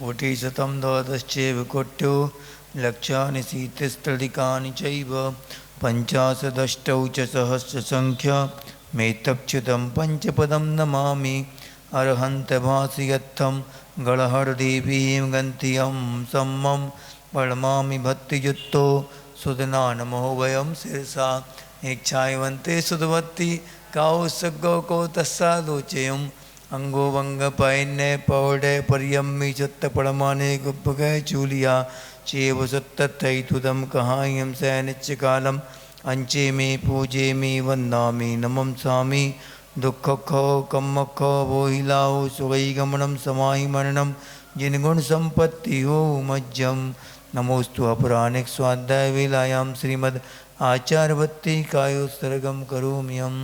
कोटिशतं द्वादश्चैव कोट्यो लक्षानि शीतिस्त्रधिकानि चैव पञ्चाशदष्टौ च सहस्रसङ्ख्या मेतच्युतं पञ्चपदं नमामि अर्हन्तभासयत्थं गणहरदेवीं गन्त्यं सम्मं प्रणमामि भक्तियुक्तो सुदना नमो वयं शिरसा इच्छावन्ते सुदवत्ति काउसगो को तस्सालोचयम् अंगो वंग पैन्य पौडे पर्यम्मि चत्त पड़माने गुप्पके चूलिया चेव सत्तथैतुदं कहायं सैनिच्च कालम अंचे में पूजे में वन्दामि नमं सामि दुःखखो कम्मखो वोहिलाओ सुगई गमनम समाहि मरणम जिन गुण संपत्ति हो मज्जम नमोस्तु अपराणिक स्वाध्याय वेलायां श्रीमद् आचार्यवत्ति कायोत्सर्गम करोम्यहम्।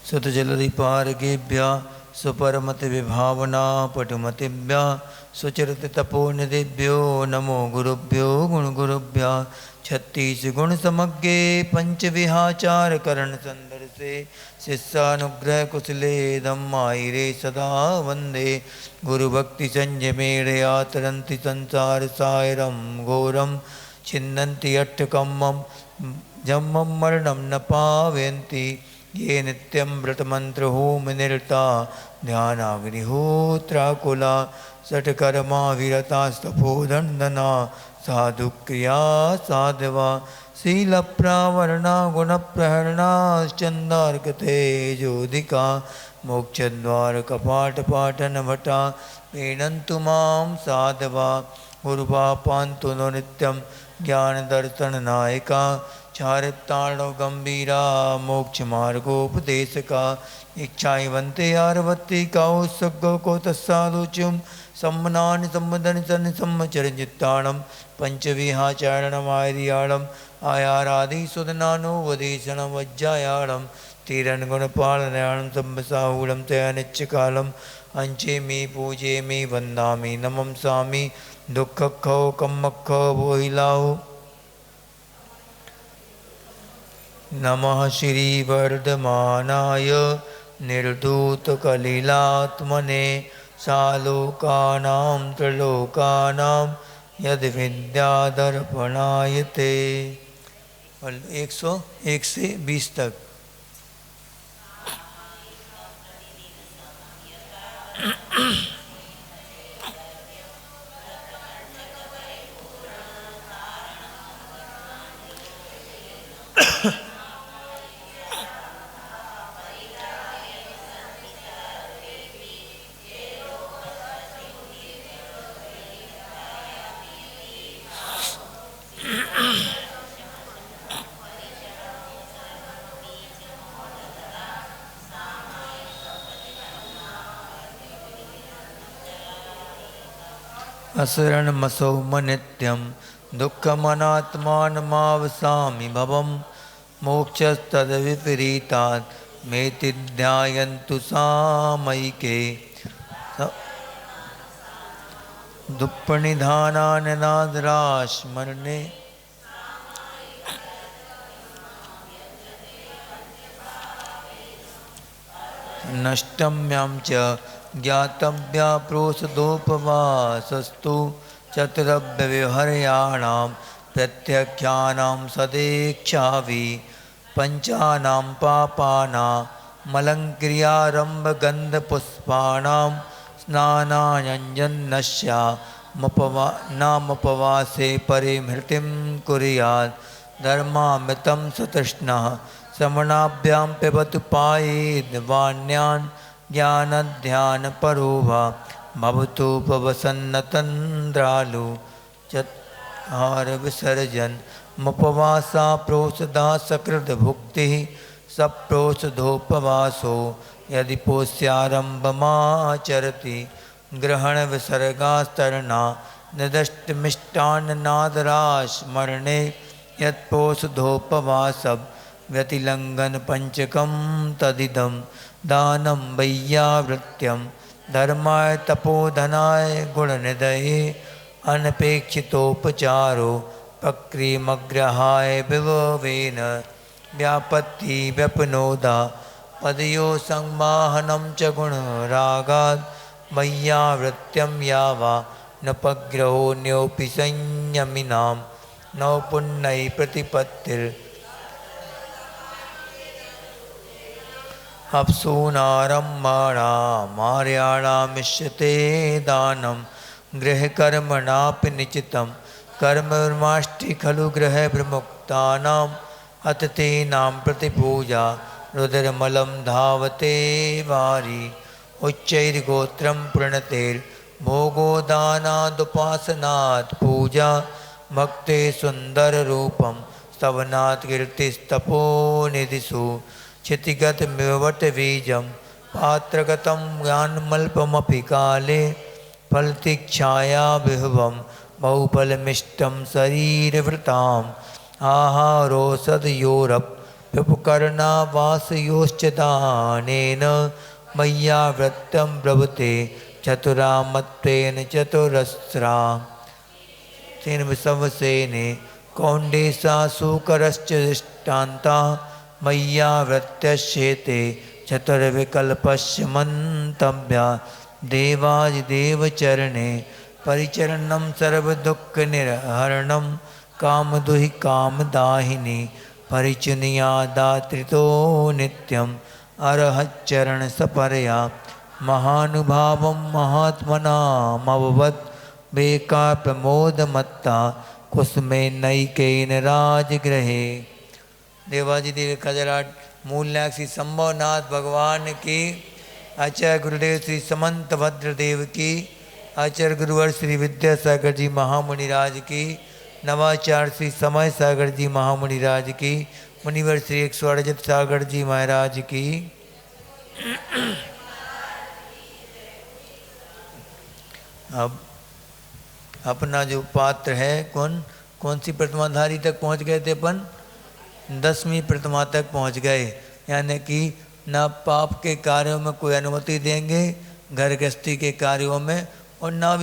सुतजलधिपारगेभ्यः सुपरमति विभावना पटुमतिभ्यः सुचरित तपोनिधिभ्यो नमो गुरुभ्यो गुणगुरुभ्यः छत्तीसगुण समग्रे पंचविहाचार करण संदर्शे शिष्यानुग्रह कुशले धम्मायिरे सदा वंदे गुरुभक्ति संयमेड़या तरंति संसार सायरम घोरम छिन्नन्ति अट्टकम्मं जम्मं मरणं न पावयन्ति ये नित्यं व्रतमन्त्रहोमनिरता ध्यानाग्निहोत्राकुला षट्कर्मा विरतास्तपोदण्डना साधुक्रिया साधवा शीलप्रावरणा गुणप्रहरणाश्चन्दार्कतेजोदिका मोक्षद्वारकपाटपाटनभटा प्रीणन्तु मां साधवा गुरुपापान्तु नो नित्यं ज्ञानदर्शननायका चारिताणो गंभीरा मोक्ष मार्गोपदेशका इच्छावन्ते आरवत्ति कौसगो को तस्सालोच्यं सम्मनानि सम्मदनि सन्नि सम्मचरजित्ताणं पंचविहाचारणमार्याणम् आयारादि सुदनानो वदेशनं वज्जायाणं तीरन्गुणपालनायाणं सम्बसाहूलं तयानिच्चकालम् अंचे मे पूजे मे वन्दामि नमं सामि दुःखखो कम्मखो वोहिलाओ नमः श्री वर्धमानाय निर्धूतकलिलात्मने सालोकानां त्रिलोकानां यद्विद्यादर्पणायते। 101 से 20 तक। असरणमसौ मनित्यं दुःखमनात्मानमावसामि भवं मोक्षस्तद्विपरीतात् मेति ध्यायन्तु सामयिके दुप्पनिधानाननादराश्मरणे नष्टम्यां च ज्ञातव्या प्रोषदोपवासस्तु चतुरव्यविहर्याणां प्रत्यख्यानां सदेक्षावि पंचानां पापानां मलङ्क्रियारम्भगन्धपुष्पाणां स्नानाञ्जन्नस्यामुपवासे परिमृतिं कुर्यात् धर्मामृतं सतृष्णः श्रवणाभ्यां पिबतु पायेद्वान्यान् ज्ञानध्यानपरो वा भवतु पवसन्नतन्द्रालु चत्हार विसर्जन मुपवासा प्रोषदा सकृद्भुक्तिः सप्रोषधोपवासो यदि पोष्यारम्भमाचरति ग्रहण विसर्गास्तरणा निदष्टमिष्टान्नादरास्मरणे यत्पोषधोपवासं व्यतिलङ्घन पंचकं तदिदं दानं वैयावृत्यं धर्माय तपोधनाय गुणनिधये अनपेक्षितोपचारो प्रक्रियमग्रहाय विभवेन व्यापत्ति व्यपनोदा पदयो संवाहनं च गुणरागात् मय्यावृत्यं यावा नपग्रहो न्योऽपि संयमिनां नौ पुण्यै प्रतिपत्तिर् अप्सूनारम्भाणामार्याणामिष्यते दानं गृहकर्मणापि निचितं कर्ममाष्टि खलु गृहविमुक्तानाम् अथ तेनां प्रतिपूजा रुद्रमलं धावते वारी उच्चैर्गोत्रं प्रणतेर्भोगो दानादुपासनात् पूजा भक्ते सुन्दररूपं स्तवनात् कीर्तिस्तपोनिधिषु क्षितिगतमिवटबीजं पात्रगतं ज्ञानमल्पमपि काले फलतीक्षाया विभवं बहुफलमिष्टं शरीरवृताम् आहारोषधयोरप्युपकरणावासयोश्च दानेन मय्यावृत्तं प्रभुते चतुरामत्वेन चतुरस्रा तेन विसंवसेने कौण्डेशासूकरश्च दृष्टान्ता मय्यावृत्यस्येते चतुर्विकल्पस्य मन्तव्या देवादिदेवचरणे परिचरणं सर्वदुःखनिर्हरणं कामदुहि कामदाहिनी परिचुनियादात्रितो नित्यम् अरहच्चरणसपरया महानुभावं महात्मनामभवत् बेका प्रमोदमत्ता कुसुमेनैकेन राजगृहे। देवाजी देव खजराट मूलनायक श्री संभवनाथ भगवान की, आचार्य गुरुदेव श्री समंत भद्रदेव की, आचार्य गुरुवर श्री विद्यासागर जी महामुनि राज की, नवाचार्य श्री समय सागर जी महामुनि राज की, मुनिवर श्री 148 सागर जी महाराज की। अब अपना जो पात्र है कौन सी प्रतिमाधारी तक पहुंच गए थे अपन? 10वीं प्रतिमा तक पहुंच गए। यानी कि ना पाप के कार्यों में कोई अनुमति देंगे घर गृहस्थी के कार्यों में, और ना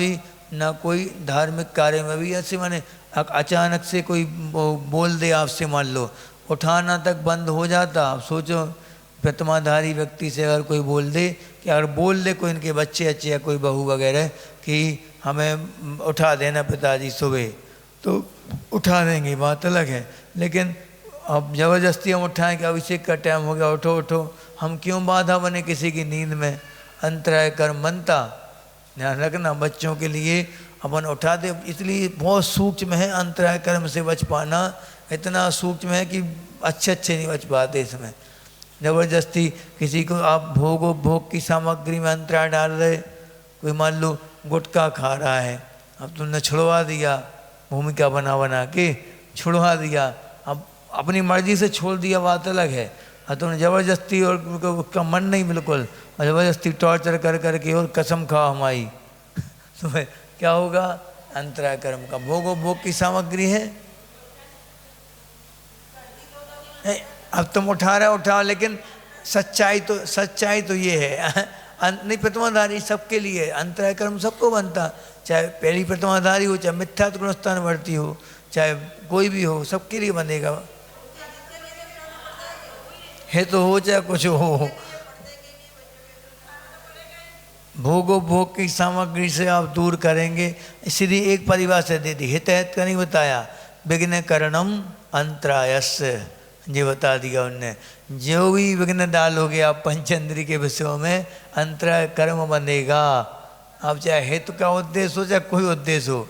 कोई धार्मिक कार्य में भी। ऐसे माने अचानक से कोई बोल दे आपसे, मान लो उठाना तक बंद हो जाता। आप सोचो प्रतिमाधारी व्यक्ति से अगर कोई बोल दे कि अगर बोल दे कोई इनके बच्चे अच्छे या कोई बहू वगैरह कि हमें उठा देना पिताजी सुबह, तो उठा देंगे, बात अलग है। लेकिन अब ज़बरदस्ती हम उठाएं कि अभिषेक का टाइम हो गया, उठो उठो, हम क्यों बाधा बने किसी की नींद में? अंतराय कर्म बनता। ध्यान रखना, बच्चों के लिए अपन उठा दे, इसलिए बहुत सूक्ष्म है अंतराय कर्म से बच पाना। इतना सूक्ष्म है कि अच्छे नहीं बच पाते इसमें। ज़बरदस्ती किसी को आप भोग की सामग्री में अंतराय डाल रहे, कोई मान लो गुटखा खा रहा है, अब तुमने छुड़वा दिया, भूमिका बना के छुड़वा दिया, अब अपनी मर्जी से छोड़ दिया, बात अलग है। और तुमने ज़बरदस्ती और उसका मन नहीं बिल्कुल, और ज़बरदस्ती टॉर्चर कर करके और कसम खाओ हमारी, तो क्या होगा? अंतराय कर्म का भोग की सामग्री है। अब तुम उठाओ, लेकिन सच्चाई तो ये है नहीं, प्रतिमाधारी सबके लिए अंतराय कर्म सबको बनता, चाहे पहली प्रतिमाधारी हो, चाहे मिथ्या गुणस्थान वर्ती हो, चाहे कोई भी हो, सबके लिए बनेगा। है तो हो चाहे कुछ हो, भोग की सामग्री से आप दूर करेंगे। सीधी एक परिभाषा दे दी, हित का नहीं बताया, विघ्न करणम अंतरायस्य, ये बता दिया उनने। जो भी विघ्न डालोगे आप पंचेंद्री के विषयों में, अंतराय कर्म बनेगा। आप चाहे हेतु का उद्देश्य हो चाहे कोई उद्देश्य हो,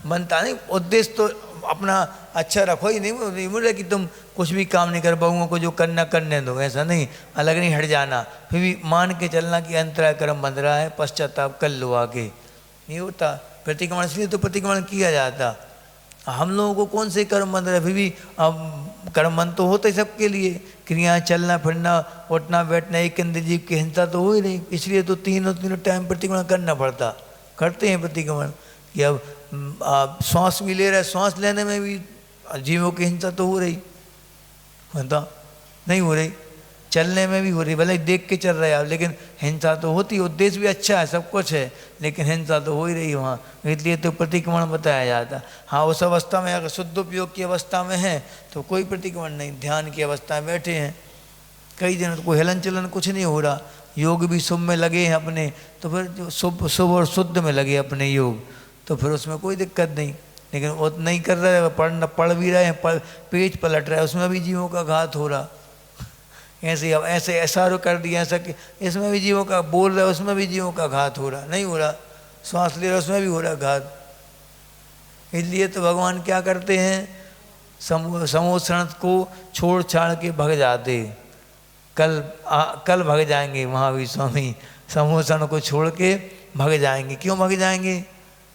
बनता नहीं। उद्देश्य तो अपना अच्छा रखो ही नहीं, बोले कि तुम कुछ भी काम नहीं कर, बहुओं को जो करने दो, ऐसा नहीं, अलग नहीं हट जाना, फिर भी मान के चलना कि अंतराय कर्म बन रहा है, पश्चाताप कर लो आगे। नहीं होता प्रतिक्रमण, इसलिए तो प्रतिक्रमण किया जाता। हम लोगों को कौन से कर्म बंध रहे, फिर भी अब कर्म बंध तो होते सबके लिए, क्रियाएं चलना फिरना उठना बैठना, एक इंद्रिय जीव की हिंसा तो हो ही नहीं, इसलिए तो तीनों टाइम प्रतिक्रमण करना पड़ता। करते हैं प्रतिक्रमण, कि अब आप सांस भी ले रहे, सांस लेने में भी जीवों की हिंसा तो हो रही, होता नहीं हो रही, चलने में भी हो रही, भले देख के चल रहे हैं आप, लेकिन हिंसा तो होती। उद्देश्य भी अच्छा है, सब कुछ है, लेकिन हिंसा तो हो ही रही वहाँ, इसलिए तो प्रतिक्रमण बताया जाता। हाँ, उस अवस्था में अगर शुद्ध उपयोग की अवस्था में है तो कोई प्रतिक्रमण नहीं, ध्यान की अवस्था में बैठे हैं कई दिनों, तो कोई हिलन चलन कुछ नहीं हो रहा, योग भी शुभ में लगे हैं अपने, तो फिर जो शुभ और शुद्ध में लगे अपने योग, तो फिर उसमें कोई दिक्कत नहीं। लेकिन वो नहीं कर रहे, पढ़ भी रहे हैं, पेज पलट रहा है, उसमें भी जीवों का घात हो रहा। ऐसे अब ऐसे ऐसा कर दिया, ऐसा कि इसमें भी जीवों का बोल रहा है, उसमें भी जीवों का घात हो रहा, नहीं हो रहा, श्वास ले रहा उसमें भी हो रहा घात। इसलिए तो भगवान क्या करते हैं, समोषण को छोड़ छाड़ के भग जाते। कल भग जाएंगे महावीर स्वामी, समोषण को छोड़ के भग जाएंगे। क्यों भग जाएंगे,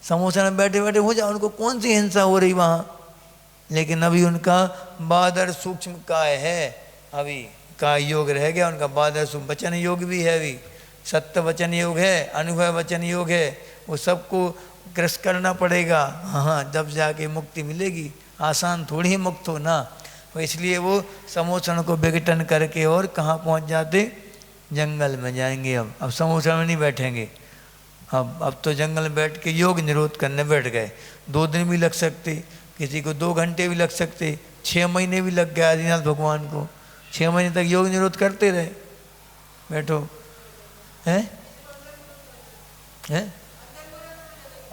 समोषण में बैठे बैठे हो जाए, उनको कौन सी हिंसा हो रही वहाँ, लेकिन अभी उनका बादर सूक्ष्म काय है, अभी का योग रह गया उनका, बादर सूक्ष्म वचन योग भी है, अभी सत्य वचन योग है, अनुभव वचन योग है, वो सबको कृष करना पड़ेगा। हाँ, जब जाके मुक्ति मिलेगी, आसान थोड़ी ही मुक्त हो ना। तो इसलिए वो समोषण को विघटन करके और कहाँ पहुँच जाते, जंगल में जाएंगे। अब समोषण में नहीं बैठेंगे, अब तो जंगल में बैठ के योग निरोध करने बैठ गए। 2 दिन भी लग सकते, किसी को 2 घंटे भी लग सकते, 6 महीने भी लग गए आदिनाथ भगवान को, 6 महीने तक योग निरोध करते रहे, बैठो हैं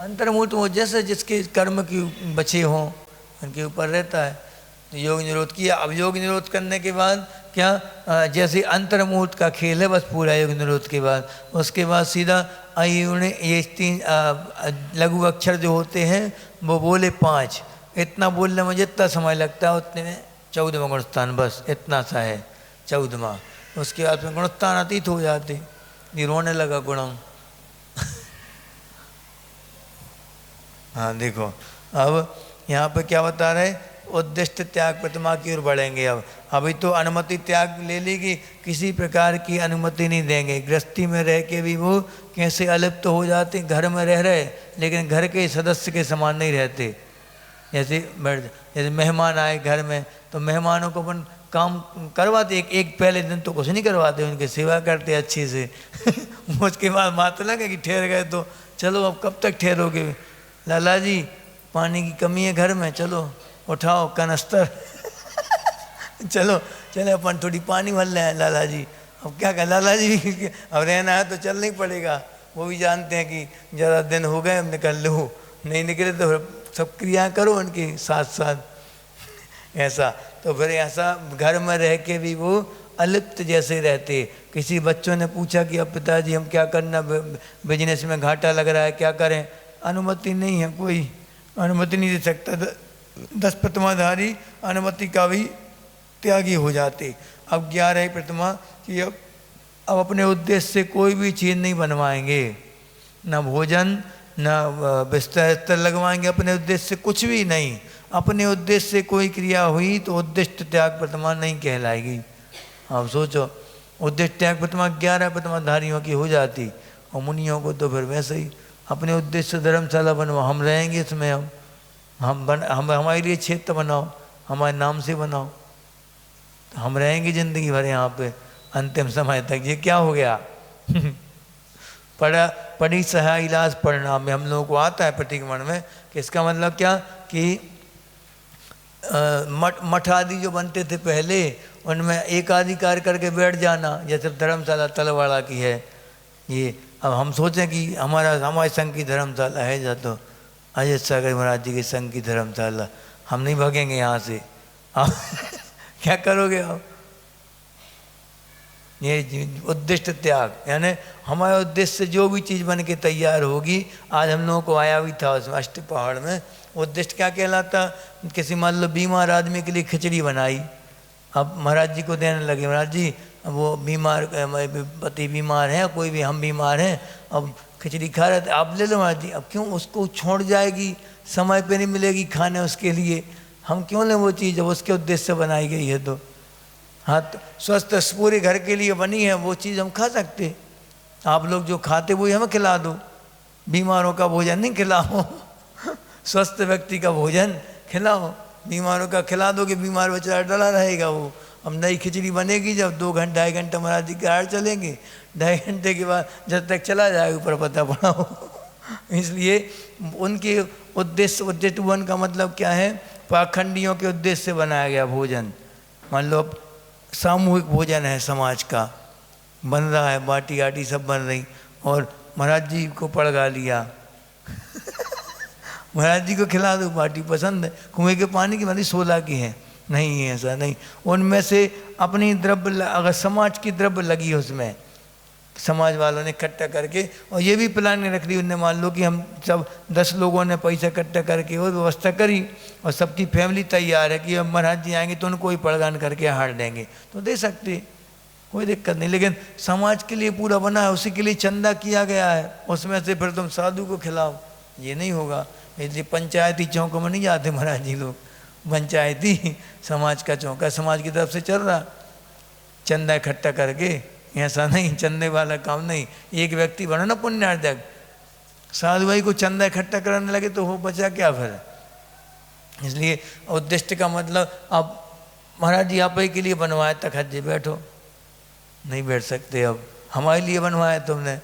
अंतर्मुहूर्त वो जैसे जिसके कर्म की बचे हों उनके ऊपर रहता है। तो योग निरोध किया, अब योग निरोध करने के बाद क्या, जैसे अंतर्मुहूर्त का खेल है बस पूरा योग निरोध के बाद, उसके बाद सीधा आयुणे ये 3 लघु अक्षर जो होते हैं वो बोले 5, इतना बोलने में जितना समय लगता है उतने में 14वां गुणस्थान, बस इतना सा है 14वां। उसके बाद में गुणस्थान अतीत हो जाते, ये रोने लगा गुणम। हाँ देखो, अब यहाँ पे क्या बता रहे, उद्दिष्ट त्याग प्रतिमा की ओर बढ़ेंगे। अब अभी तो अनुमति त्याग ले ली कि किसी प्रकार की अनुमति नहीं देंगे। गृहस्थी में रह के भी वो कैसे अलिप्त हो जाते, घर में रह रहे लेकिन घर के सदस्य के समान नहीं रहते। जैसे मेहमान आए घर में तो मेहमानों को अपन काम करवाते, एक पहले दिन तो कुछ नहीं करवाते, उनकी सेवा करते अच्छे से उसके बाद माता लगे कि ठहर गए तो चलो अब कब तक ठहरोगे, लाला जी पानी की कमी है घर में, चलो उठाओ कनस्तर चलो चले अपन थोड़ी पानी भर लें लाला जी। अब क्या कहें लाला जी, अब रहना है तो चलना ही पड़ेगा। वो भी जानते हैं कि ज़्यादा दिन हो गए, अब निकल लो, नहीं निकले तो सब क्रिया करो उनके साथ साथ ऐसा। तो फिर ऐसा घर में रह के भी वो अलिप्त जैसे रहते। किसी बच्चों ने पूछा कि अब पिताजी हम क्या करना, बिजनेस में घाटा लग रहा है, क्या करें, अनुमति नहीं है, कोई अनुमति नहीं दे सकता। 10 प्रतिमाधारी अनुमति का भी त्यागी हो जाते। अब 11 प्रतिमा कि अब अपने उद्देश्य से कोई भी चीज़ नहीं बनवाएंगे, न भोजन न बिस्तर लगवाएंगे, अपने उद्देश्य से कुछ भी नहीं। अपने उद्देश्य से कोई क्रिया हुई तो उद्दिष्ट त्याग प्रतिमा नहीं कहलाएगी। अब सोचो, उद्दिष्ट त्याग प्रतिमा 11 प्रतिमाधारियों की हो जाती, और मुनियों को तो फिर वैसे ही अपने उद्देश्य से धर्मशाला बनवाओ, हम रहेंगे इसमें, हम हमारे लिए क्षेत्र बनाओ, हमारे नाम से बनाओ, तो हम रहेंगे ज़िंदगी भर यहाँ पे अंतिम समय तक। ये क्या हो गया पढ़ी सहाय इलाज परिणाम में हम लोगों को आता है प्रतिक्रमण में कि इसका मतलब क्या कि मठ आदि जो बनते थे पहले उनमें एक आदि कार्य करके बैठ जाना, जैसे धर्मशाला तलवाड़ा की है ये। अब हम सोचें कि हमारे संघ की धर्मशाला है, जा तो अजय सागर महाराज जी के संघ की धर्मशाला, हम नहीं भागेंगे यहाँ से। आप क्या करोगे आप, ये उद्दिष्ट त्याग, यानी हमारे उद्देश्य से जो भी चीज़ बन के तैयार होगी। आज हम लोगों को आया भी था उसमें अष्ट पहाड़ में, उद्दिष्ट क्या कहलाता, किसी मान लो बीमार आदमी के लिए खिचड़ी बनाई, अब महाराज जी को देने लगे, महाराज जी वो बीमार पति बीमार है, कोई भी हम बीमार हैं, अब खिचड़ी खा रहे थे, आप ले लो महाराज जी। अब क्यों, उसको छोड़ जाएगी, समय पे नहीं मिलेगी खाने उसके लिए, हम क्यों लें वो चीज़, जब उसके उद्देश्य से बनाई गई है तो। हाँ, तो स्वस्थ पूरे घर के लिए बनी है वो चीज़ हम खा सकते, आप लोग जो खाते वही हमें खिला दो, बीमारों का भोजन नहीं खिलाओ स्वस्थ व्यक्ति का भोजन खिलाओ, बीमारों का खिला दो कि बीमार बेचारा डला रहेगा। वो अब नई खिचड़ी बनेगी जब 2 घंटे 2.5 घंटा महाराज जी के हार चलेंगे, 2.5 घंटे के बाद जब तक चला जाए ऊपर पता पड़ा हो। इसलिए उनके उद्देश्य वन का मतलब क्या है, पाखंडियों के उद्देश्य से बनाया गया भोजन। मान लो अब सामूहिक भोजन है, समाज का बन रहा है, बाटी आटी सब बन रही, और महाराज जी को पड़गा लिया महाराज जी को खिला दो, बाटी पसंद है, कुएं के पानी की मतलब 16 की है, नहीं है ऐसा नहीं। उनमें से अपनी द्रव्य, अगर समाज की द्रव्य लगी उसमें, समाज वालों ने इकट्ठा करके, और ये भी प्लान रख ली उनने, मान लो कि हम सब 10 लोगों ने पैसा इकट्ठा करके वो व्यवस्था करी, और सबकी फैमिली तैयार है कि अब महाराज जी आएंगे तो उनको ही पड़गान करके हार देंगे, तो दे सकते, कोई दिक्कत नहीं। लेकिन समाज के लिए पूरा बना है, उसी के लिए चंदा किया गया है, उसमें से फिर तुम साधु को खिलाओ, ये नहीं होगा। इसलिए पंचायती चौकों में नहीं जाते महाराज जी लोग, पंचायती समाज का चौका समाज की तरफ से चल रहा, चंदा इकट्ठा करके, ऐसा नहीं चंदे वाला काम नहीं। एक व्यक्ति बना ना पुण्यार्जक, साधु भाई को चंदा इकट्ठा करने लगे तो हो बचा क्या फिर। इसलिए उद्देश्य का मतलब, अब महाराज जी आप ही के लिए बनवाए तखत बैठो, नहीं बैठ सकते, अब हमारे लिए बनवाया तुमने,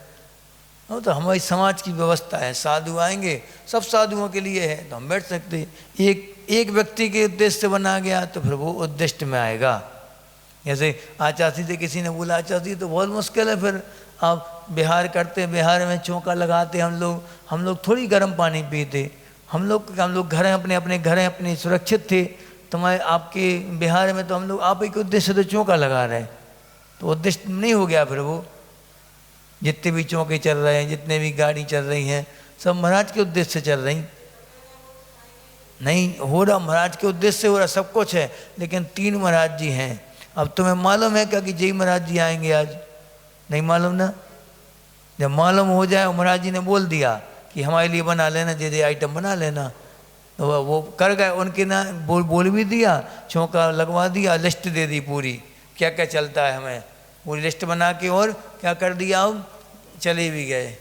वो तो हमारी समाज की व्यवस्था है, साधु आएंगे सब साधुओं के लिए है तो हम बैठ सकते। एक व्यक्ति के उद्देश्य से बना गया तो फिर वो उद्देश्य में आएगा। जैसे आचासी से किसी ने बोला आचासी तो बहुत मुश्किल है, फिर आप बिहार करते, बिहार में चौका लगाते, हम लोग थोड़ी गर्म पानी पीते, हम लोग घर अपने अपने घर अपने सुरक्षित थे। तुम्हारे आपके बिहार में तो हम लोग आप ही के उद्देश्य से तो चौका लगा रहे हैं, तो उद्देश्य नहीं हो गया फिर वो। जितने भी चौके चल रहे हैं, जितने भी गाड़ी चल रही हैं, सब महाराज के उद्देश्य से चल रही नहीं हो रहा, महाराज के उद्देश्य से हो रहा, सब कुछ है। लेकिन 3 महाराज जी हैं। अब तुम्हें मालूम है क्या कि जय महाराज जी आएंगे आज? नहीं मालूम ना। जब मालूम हो जाए, महाराज जी ने बोल दिया कि हमारे लिए बना लेना, जे आइटम बना लेना, तो वो कर गए। उनके ना बोल भी दिया, चौका लगवा दिया, लिस्ट दे दी पूरी, क्या क्या चलता है हमें, पूरी लिस्ट बना के, और क्या कर दिया, अब चले भी गए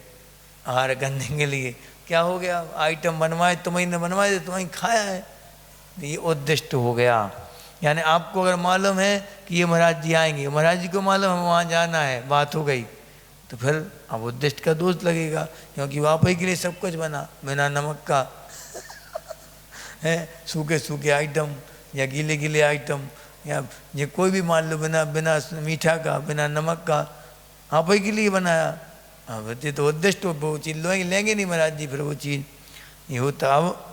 आहार करने के लिए। क्या हो गया, आइटम बनवाए, तुम्हें ने बनवाए, तुम्हें खाया है, ये उद्दिष्ट हो गया। यानी आपको अगर मालूम है कि ये महाराज जी आएंगे, महाराज जी को मालूम है वहाँ जाना है, बात हो गई, तो फिर अब उद्दिष्ट का दोष लगेगा, क्योंकि आप ही के लिए सब कुछ बना, बिना नमक का है, सूखे सूखे आइटम या गीले गीले आइटम, या ये कोई भी मान लो बिना मीठा का, बिना नमक का, आप ही के लिए बनाया। अब ये तो उद्दिष्ट, वो चीज़ लेंगे नहीं महाराज जी, फिर वो चीज़ ये होता। अब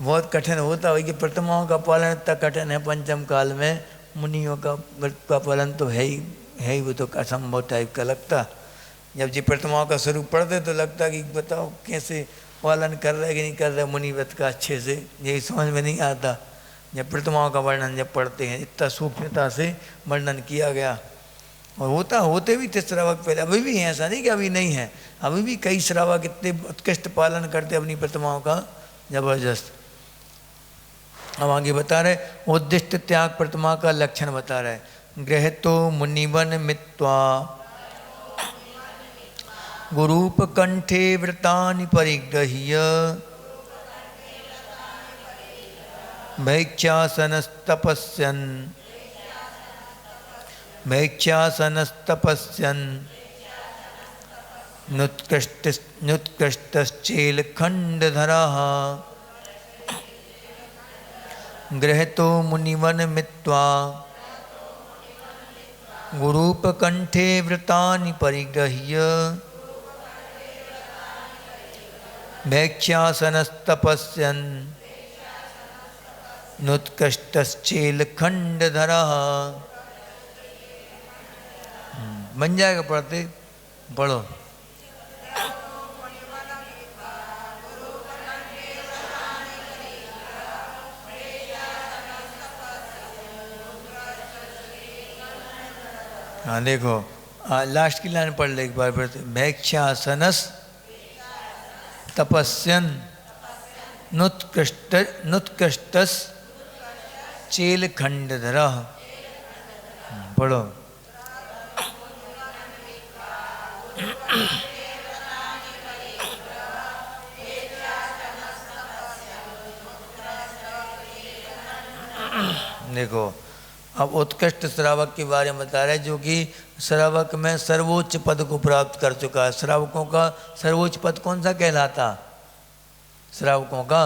बहुत कठिन होता है कि प्रतिमाओं का पालन इतना कठिन है पंचम काल में, मुनियों का पालन तो है ही, वो तो असंभव टाइप का लगता। जब जी प्रतिमाओं का स्वरूप पढ़ते तो लगता कि बताओ कैसे पालन कर रहे कि नहीं कर रहे मुनिव्रत का अच्छे से, यही समझ में नहीं आता। जब प्रतिमाओं का वर्णन जब पढ़ते हैं, इतना सूक्ष्मता से वर्णन किया गया, और होते भी थे श्रावक पहले, अभी भी हैं, ऐसा नहीं कि अभी नहीं है, अभी भी कई श्रावक इतने उत्कृष्ट पालन करते अपनी प्रतिमाओं का, जबरदस्त। अब आगे बता रहे उद्दिष्ट त्याग प्रतिमा का लक्षण बता रहे, गृह तो मुनिवन मित्वा गुरूप कंठे व्रतानि परिगृह्य भैक्षासनस्तपस्यन् नुत्कृष्टश्चेलखण्डधरः गृहतो मुनिवन मित्वा गुरूपकण्ठे व्रतानि परिगृह्य भैक्षासनस्तपस्यन् नुत्कृष्टश्चेलखण्डधरः। बन जाएगा, पढ़ते पढ़ो। हाँ देखो, लास्ट की लाइन पढ़ ले एक बार फिर। भैक्षासनस तपस्यन नुत्कृष्टस चेलखण्डधरः। पढ़ो। देखो अब उत्कृष्ट श्रावक के बारे में बता रहे, जो कि श्रावक में सर्वोच्च पद को प्राप्त कर चुका है। श्रावकों का सर्वोच्च पद कौन सा कहलाता? श्रावकों का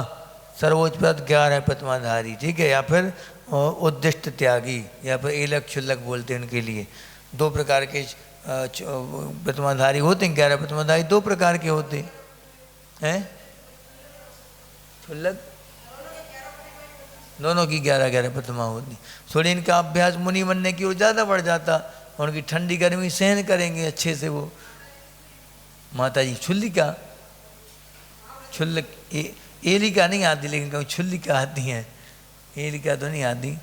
सर्वोच्च पद 11 प्रतिमाधारी, ठीक है, या फिर उद्दिष्ट त्यागी, या फिर एलक क्षुल्लक बोलते हैं उनके लिए। 2 प्रकार के प्रतिमाधारी होते हैं। 11 प्रतिमाधारी 2 प्रकार के होते हैं। क्षुल्लक दोनों की 11-11 प्रतिमा होती। थोड़ी इनका अभ्यास मुनि बनने की ओर ज़्यादा बढ़ जाता, उनकी ठंडी गर्मी सहन करेंगे अच्छे से वो। माता जी क्षुल्लिका, क्षुल्लक एलिका नहीं आती, लेकिन कभी क्षुल्लिका आती हैं। एलिका तो नहीं आती।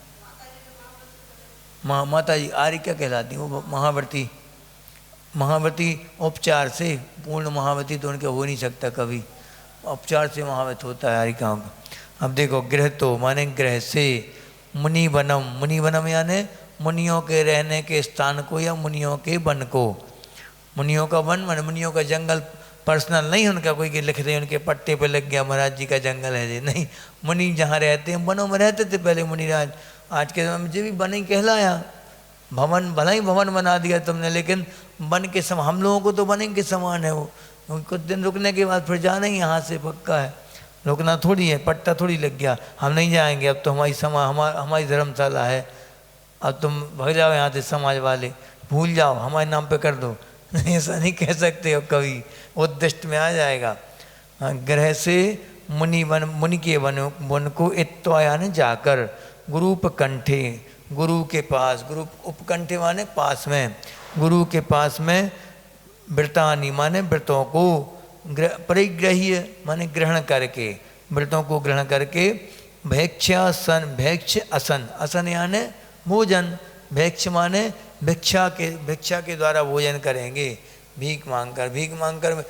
माता जी आर्यिका कहलाती, वो महाव्रती। महाव्रती उपचार से, पूर्ण महाव्रती तो उनके हो नहीं सकता कभी, उपचार से महाव्रत होता है आर्यिकाओं का। अब देखो ग्रह तो माने ग्रह से, मुनि वनम, मुनि वनम यानी मुनियों के रहने के स्थान को या मुनियों के वन को। मुनियों का वन माने मुनियों का जंगल, पर्सनल नहीं उनका कोई कि लिख दे उनके पट्टे पे लग गया महाराज जी का जंगल है जी, नहीं। मुनि जहाँ रहते हैं वनों में रहते थे पहले मुनिराज। आज के समय में जो भी वन ही कहलाया, भवन भला ही भवन बना दिया तुमने, लेकिन वन के समान, हम लोगों को तो वन के समान है वो। कुछ दिन रुकने के बाद फिर जाना ही यहाँ से पक्का है, रुकना थोड़ी है, पट्टा थोड़ी लग गया हम नहीं जाएंगे, अब तो हमारी धर्मशाला है, अब तुम भाग जाओ यहाँ से समाज वाले, भूल जाओ हमारे नाम पे कर दो। ऐसा नहीं कह सकते हो, कभी उद्दिष्ट में आ जाएगा। ग्रह से मुनि के वन को इत्वाया ने जाकर, गुरूप कंठे, गुरु के पास, गुरु उपकंठे माने पास में, गुरु के पास में, व्रतानी माने व्रतों को, परिग्रह्य माने ग्रहण करके, व्रतों को ग्रहण करके, भैक्षासन, भैक्ष असन, असन यानी भोजन, भैक्ष माने भिक्षा के द्वारा भोजन करेंगे, भीख मांगकर। भीख मांगकर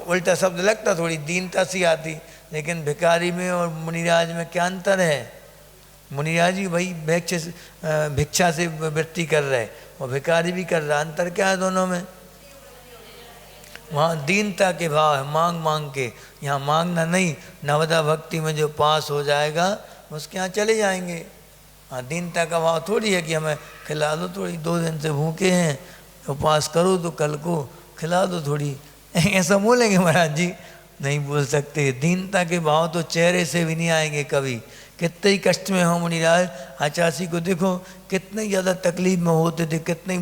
उल्टा शब्द लगता, थोड़ी दीनता सी आती, लेकिन भिखारी में और मुनिराज में क्या अंतर है? मुनिराज भी भाई भिक्षा से वृत्ति कर रहे और भिखारी भी कर रहा, अंतर क्या है दोनों में? वहाँ दीनता के भाव है, मांग मांग के, यहाँ मांगना नहीं। नवदा भक्ति में जो पास हो जाएगा उसके यहाँ चले जाएंगे। हाँ, दीनता का भाव थोड़ी है कि हमें खिला दो थोड़ी, 2 दिन से भूखे हैं, उपवास करो तो कल को खिला दो थोड़ी, ऐसा बोलेंगे महाराज जी? नहीं बोल सकते। दीनता के भाव तो चेहरे से भी नहीं आएंगे कभी। कितने ही कष्ट में हो मुनिराज, आचार्य को देखो कितने ज़्यादा तकलीफ में होते थे, कितनी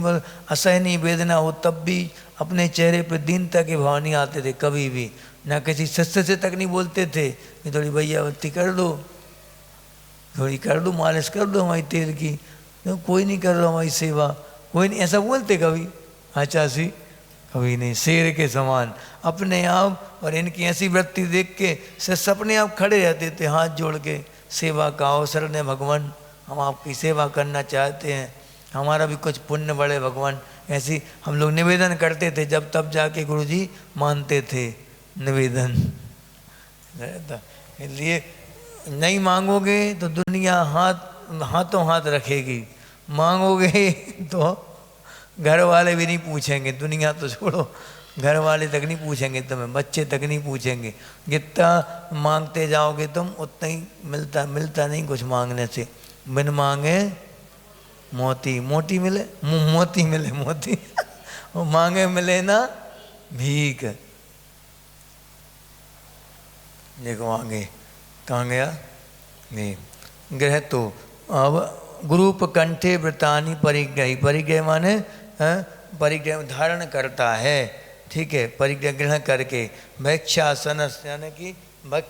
असहनीय वेदना हो, तब भी अपने चेहरे पर दीनता के भाव नहीं आते थे कभी भी। ना किसी शिष्य से तक नहीं बोलते थे कि थोड़ी भैयावत्ती कर दो, थोड़ी कर दो, मालिश कर दो हमारी तेल की, तो कोई नहीं कर रहा हमारी सेवा, कोई नहीं, ऐसा बोलते कभी आचार्य? कभी नहीं। शेर के समान अपने आप, और इनकी ऐसी वृत्ति देख के शिष्य अपने आप खड़े रहते थे हाथ जोड़ के, सेवा का अवसर ने भगवान, हम आपकी सेवा करना चाहते हैं, हमारा भी कुछ पुण्य बढ़े भगवान। ऐसी हम लोग निवेदन करते थे, जब तब जाके गुरुजी मानते थे निवेदन। इसलिए नहीं मांगोगे तो दुनिया हाथों हाथ रखेगी, मांगोगे तो घर वाले भी नहीं पूछेंगे, दुनिया तो छोड़ो, घर वाले तक नहीं पूछेंगे तुम्हें, बच्चे तक नहीं पूछेंगे। जितना मांगते जाओगे तुम उतना ही मिलता नहीं कुछ मांगने से। बिन मांगे मोती, मोती मिले मोती मिले मोती और मांगे मिले ना भीख। देखो आगे कहाँ गया? नहीं, ग्रह तो अब गुरूप कंठे व्रतानी परिग्रही, परिग्रह माने परिग्रह धारण करता है, ठीक है, परिग्रह ग्रहण करके, भिक्षासन यानी कि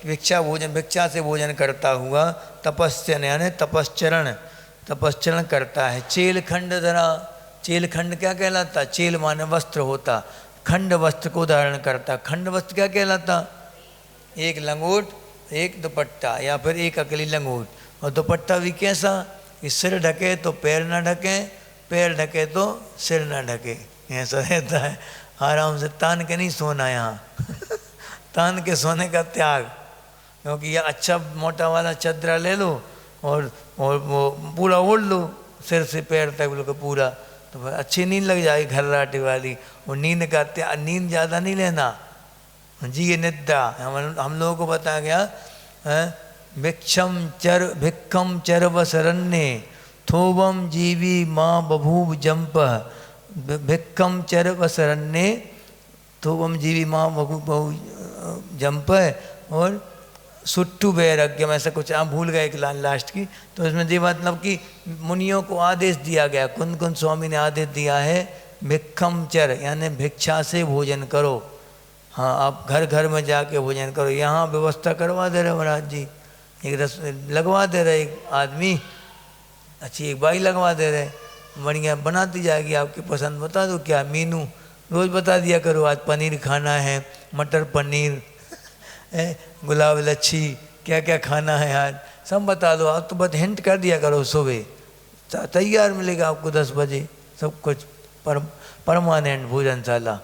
भिक्षा भोजन, भिक्षा से भोजन करता हुआ, तपस्यन यानी तपश्चरण करता है। चेल खंड धरा, चेल खंड क्या कहलाता? चेल माने वस्त्र होता, खंड वस्त्र को धारण करता। खंड वस्त्र क्या कहलाता? एक लंगोट, एक दुपट्टा, या फिर एक अकेली लंगोट, और दुपट्टा भी कैसा कि सिर ढके तो पैर ना ढके, पैर ढके तो सिर ना ढके, ऐसा रहता है। आराम से तान के नहीं सोना यहाँ तान के सोने का त्याग, क्योंकि यह अच्छा मोटा वाला चदरा ले लो और वो पूरा ओढ़ लो सिर से पैर तक बिल्कुल पूरा, तो अच्छी नींद लग जाएगी घर्राटे वाली। और नींद का त्याग, नींद ज़्यादा नहीं लेना जी, ये निद्रा हम लोगों को बताया गया है भिक्खम चरवसरण्ये थोवम जीवी माँ बभूव जंप। भिक्खम चरवसरण्ये थोवम जीवी माँ बभूव जंप। और सुट्टू वैराग्यम, ऐसा कुछ आप भूल गए एक लास्ट की। तो इसमें ये मतलब कि मुनियों को आदेश दिया गया, कुंद कुंद स्वामी ने आदेश दिया है भिक्खम चर यानी भिक्षा से भोजन करो। हाँ, आप घर घर में जाके भोजन करो। यहाँ व्यवस्था करवा दे रहे महाराज जी, एक रस लगवा दे रहे, एक आदमी अच्छी एक बाई लगवा दे रहे, बढ़िया बनाती जाएगी, आपकी पसंद बता दो क्या मीनू, रोज़ बता दिया करो आज पनीर खाना है, मटर पनीर, गुलाब लच्छी, क्या क्या खाना है आज सब बता दो। आप तो बस हिंट कर दिया करो, सुबह तैयार मिलेगा आपको 10 बजे सब कुछ। परमानेंट भोजनशाला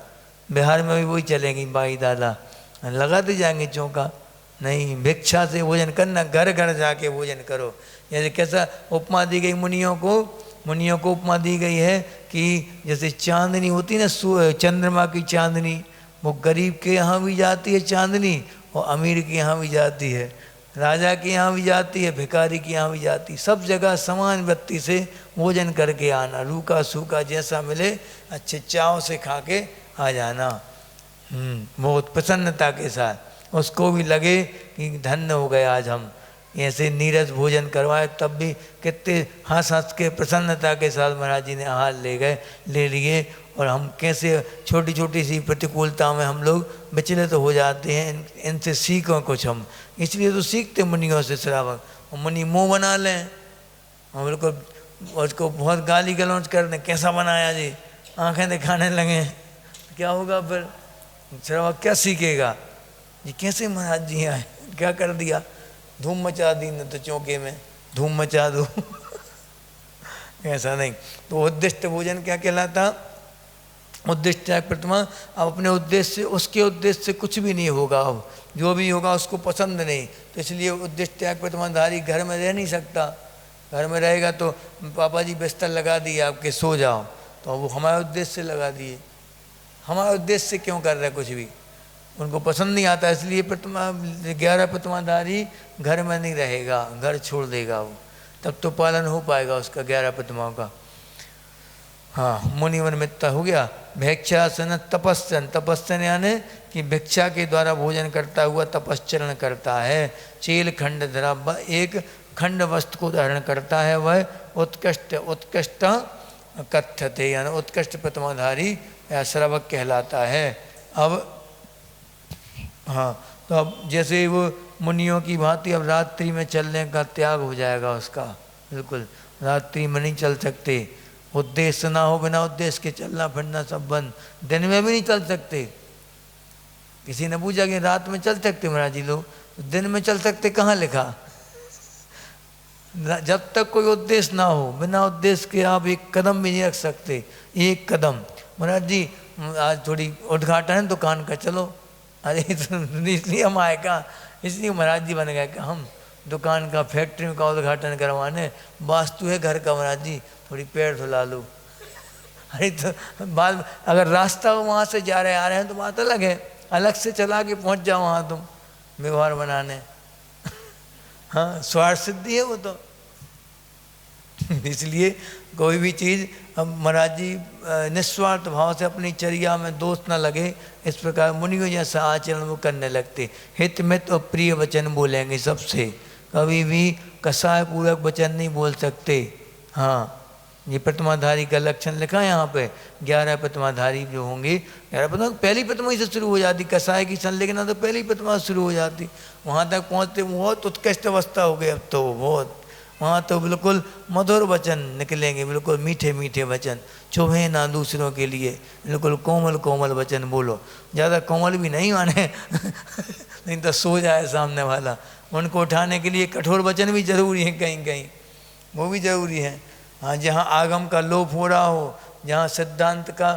बिहार में भी वही चलेगी, बाई दादा लगाते जाएंगे चौका। नहीं, भिक्षा से भोजन करना, घर घर जाके भोजन करो। जैसे कैसा उपमा दी गई मुनियों को उपमा दी गई है कि जैसे चांदनी होती ना, चंद्रमा की चांदनी, वो गरीब के यहाँ भी जाती है चांदनी और अमीर के यहाँ भी जाती है, राजा के यहाँ भी जाती है, भिखारी के यहाँ भी जाती है। सब जगह समान वृत्ति से भोजन करके आना, रूखा सूखा जैसा मिले अच्छे चाव से खा के आ जाना, बहुत प्रसन्नता के साथ। उसको भी लगे कि धन्य हो गए आज हम, ऐसे नीरस भोजन करवाए, तब भी कितने हंस हंस के प्रसन्नता के साथ महाराज जी ने आहार ले लिए। और हम कैसे छोटी छोटी सी प्रतिकूलता में हम लोग विचलित हो जाते हैं, इनसे सीखो कुछ हम। इसलिए तो सीखते मुनियों से श्रावक। और मुनि मुँह बना लें, हम बिल्कुल उसको बहुत गाली गलौज कर दें, कैसा बनाया जी, आंखें दिखाने लगे, क्या होगा फिर? श्रावक क्या सीखेगा जी, कैसे महाराज जी आए, क्या कर दिया, धूम मचा दी न तो चौके में धूम मचा दो ऐसा नहीं। तो उद्दिष्ट भोजन क्या कहलाता? उद्देश्य त्याग प्रतिमा। अब अपने उद्देश्य से, उसके उद्देश्य से कुछ भी नहीं होगा, अब जो भी होगा उसको पसंद नहीं, तो इसलिए उद्देश्य त्याग प्रतिमाधारी घर में रह नहीं सकता। घर में रहेगा तो पापा जी बिस्तर लगा दिए आपके, सो जाओ, तो वो हमारे उद्देश्य से लगा दिए, हमारे उद्देश्य से क्यों कर रहे कुछ भी, उनको पसंद नहीं आता। इसलिए प्रतिमा 11 प्रतिमाधारी घर में नहीं रहेगा, घर छोड़ देगा वो, तब तो पालन हो पाएगा उसका 11 प्रतिमाओं का। हाँ, मुनिवन मित्ता हो गया। भिक्षासन तपस्सन, तपस्सन यानी कि भिक्षा के द्वारा भोजन करता हुआ तपश्चरण करता है। चील खंड धरा, एक खंड वस्तु को धारण करता है, वह उत्कृष्ट कथ्यते यानी उत्कृष्ट प्रतिमाधारी या श्रावक कहलाता है। अब हाँ, तो अब जैसे वो मुनियों की भांति अब रात्रि में चलने का त्याग हो जाएगा उसका, बिल्कुल रात्रि में नहीं चल सकते, उद्देश्य ना हो, बिना उद्देश्य के चलना फिरना सब बंद। दिन में भी नहीं चल सकते। किसी ने पूछा कि रात में चल सकते महाराज जी लोग, दिन में चल सकते कहाँ लिखा? जब तक कोई उद्देश्य ना हो, बिना उद्देश्य के आप एक कदम भी नहीं रख सकते, एक कदम। महाराज जी आज थोड़ी उद्घाटन है दुकान का, चलो, अरे इसलिए हम आए का, इसलिए महाराज जी बन गए कि हम दुकान का, फैक्ट्री का उद्घाटन करवाने, वास्तु है घर का महाराज जी, थोड़ी पैर धुला लो। अरे तो बाल, अगर रास्ता वहाँ से जा रहे आ रहे हैं तो बात अलग है, अलग से चला के पहुँच जाओ वहाँ तुम व्यवहार बनाने। हाँ, स्वार्थ सिद्धि है वो तो। इसलिए कोई भी चीज़ अब महाराज जी निस्वार्थ भाव से अपनी चर्या में दोष न लगे, इस प्रकार मुनियों जैसा आचरण वो करने लगते। हित मित और प्रिय वचन बोलेंगे सबसे, कभी भी कसाय पूर्वक वचन नहीं बोल सकते। हाँ, ये प्रतिमाधारी का लक्षण लिखा है यहाँ पे। 11 प्रतिमाधारी जो होंगे, 11 प्रतिमा पहली प्रतिमा ही से शुरू हो जाती, कसाय की संलिग्नता तो पहली प्रतिमा शुरू हो जाती। वहाँ तक पहुँचते बहुत उत्कृष्ट अवस्था हो गई अब तो, बहुत वहाँ तो बिल्कुल मधुर वचन निकलेंगे, बिल्कुल मीठे मीठे वचन, चुभे ना दूसरों के लिए, बिल्कुल कोमल कोमल वचन बोलो। ज़्यादा कोमल भी नहीं माने नहीं तो सो जाए सामने वाला। उनको उठाने के लिए कठोर वचन भी जरूरी है, कहीं कहीं वो भी जरूरी है। हाँ, जहाँ आगम का लोप हो रहा हो, जहाँ सिद्धांत का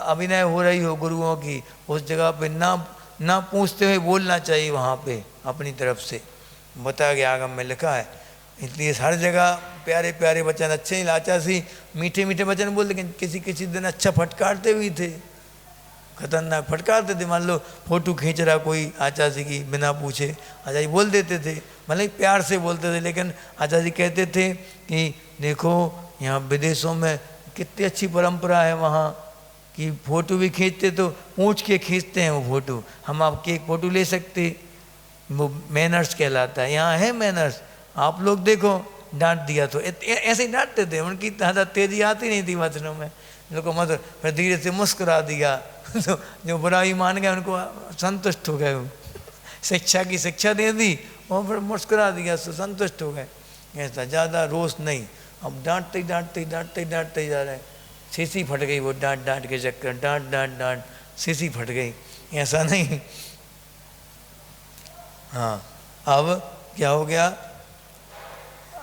अभिनय हो रही हो गुरुओं की, उस जगह पे ना पूछते हुए बोलना चाहिए, वहाँ पे अपनी तरफ से बताया गया, आगम में लिखा है। इसलिए हर जगह प्यारे प्यारे वचन, अच्छे ही लाचा सी मीठे मीठे वचन बोल, लेकिन किसी किसी दिन अच्छा फटकारते भी थे, खतरनाक फटकारते थे। मान लो फोटो खींच रहा कोई आचार्य जी की बिना पूछे, आचार्य जी बोल देते थे, मतलब प्यार से बोलते थे, लेकिन आचार्य जी कहते थे कि देखो यहाँ विदेशों में कितनी अच्छी परंपरा है वहाँ कि फ़ोटो भी खींचते तो पूछ के खींचते हैं वो फ़ोटो, हम आपकी एक फ़ोटो ले सकते, वो मैनर्स कहलाता है। यहाँ है मैनर्स, आप लोग देखो। डांट दिया तो ऐसे ही डांटते थे, उनकी ज़्यादा तेजी आती नहीं थी वचनों में, उनको मतलब फिर धीरे से मुस्कुरा दिया तो जो बुराई मान गए उनको संतुष्ट हो गए, शिक्षा की शिक्षा दे दी और फिर मुस्कुरा दिया तो संतुष्ट हो गए। ऐसा ज़्यादा रोष नहीं, अब डांटते डांटते डांटते डांटते जा रहे हैं, शीशी फट गई वो डांट डांट के चक्कर, डांट डांट डांट शीशी फट गई, ऐसा नहीं। हाँ अब क्या हो गया,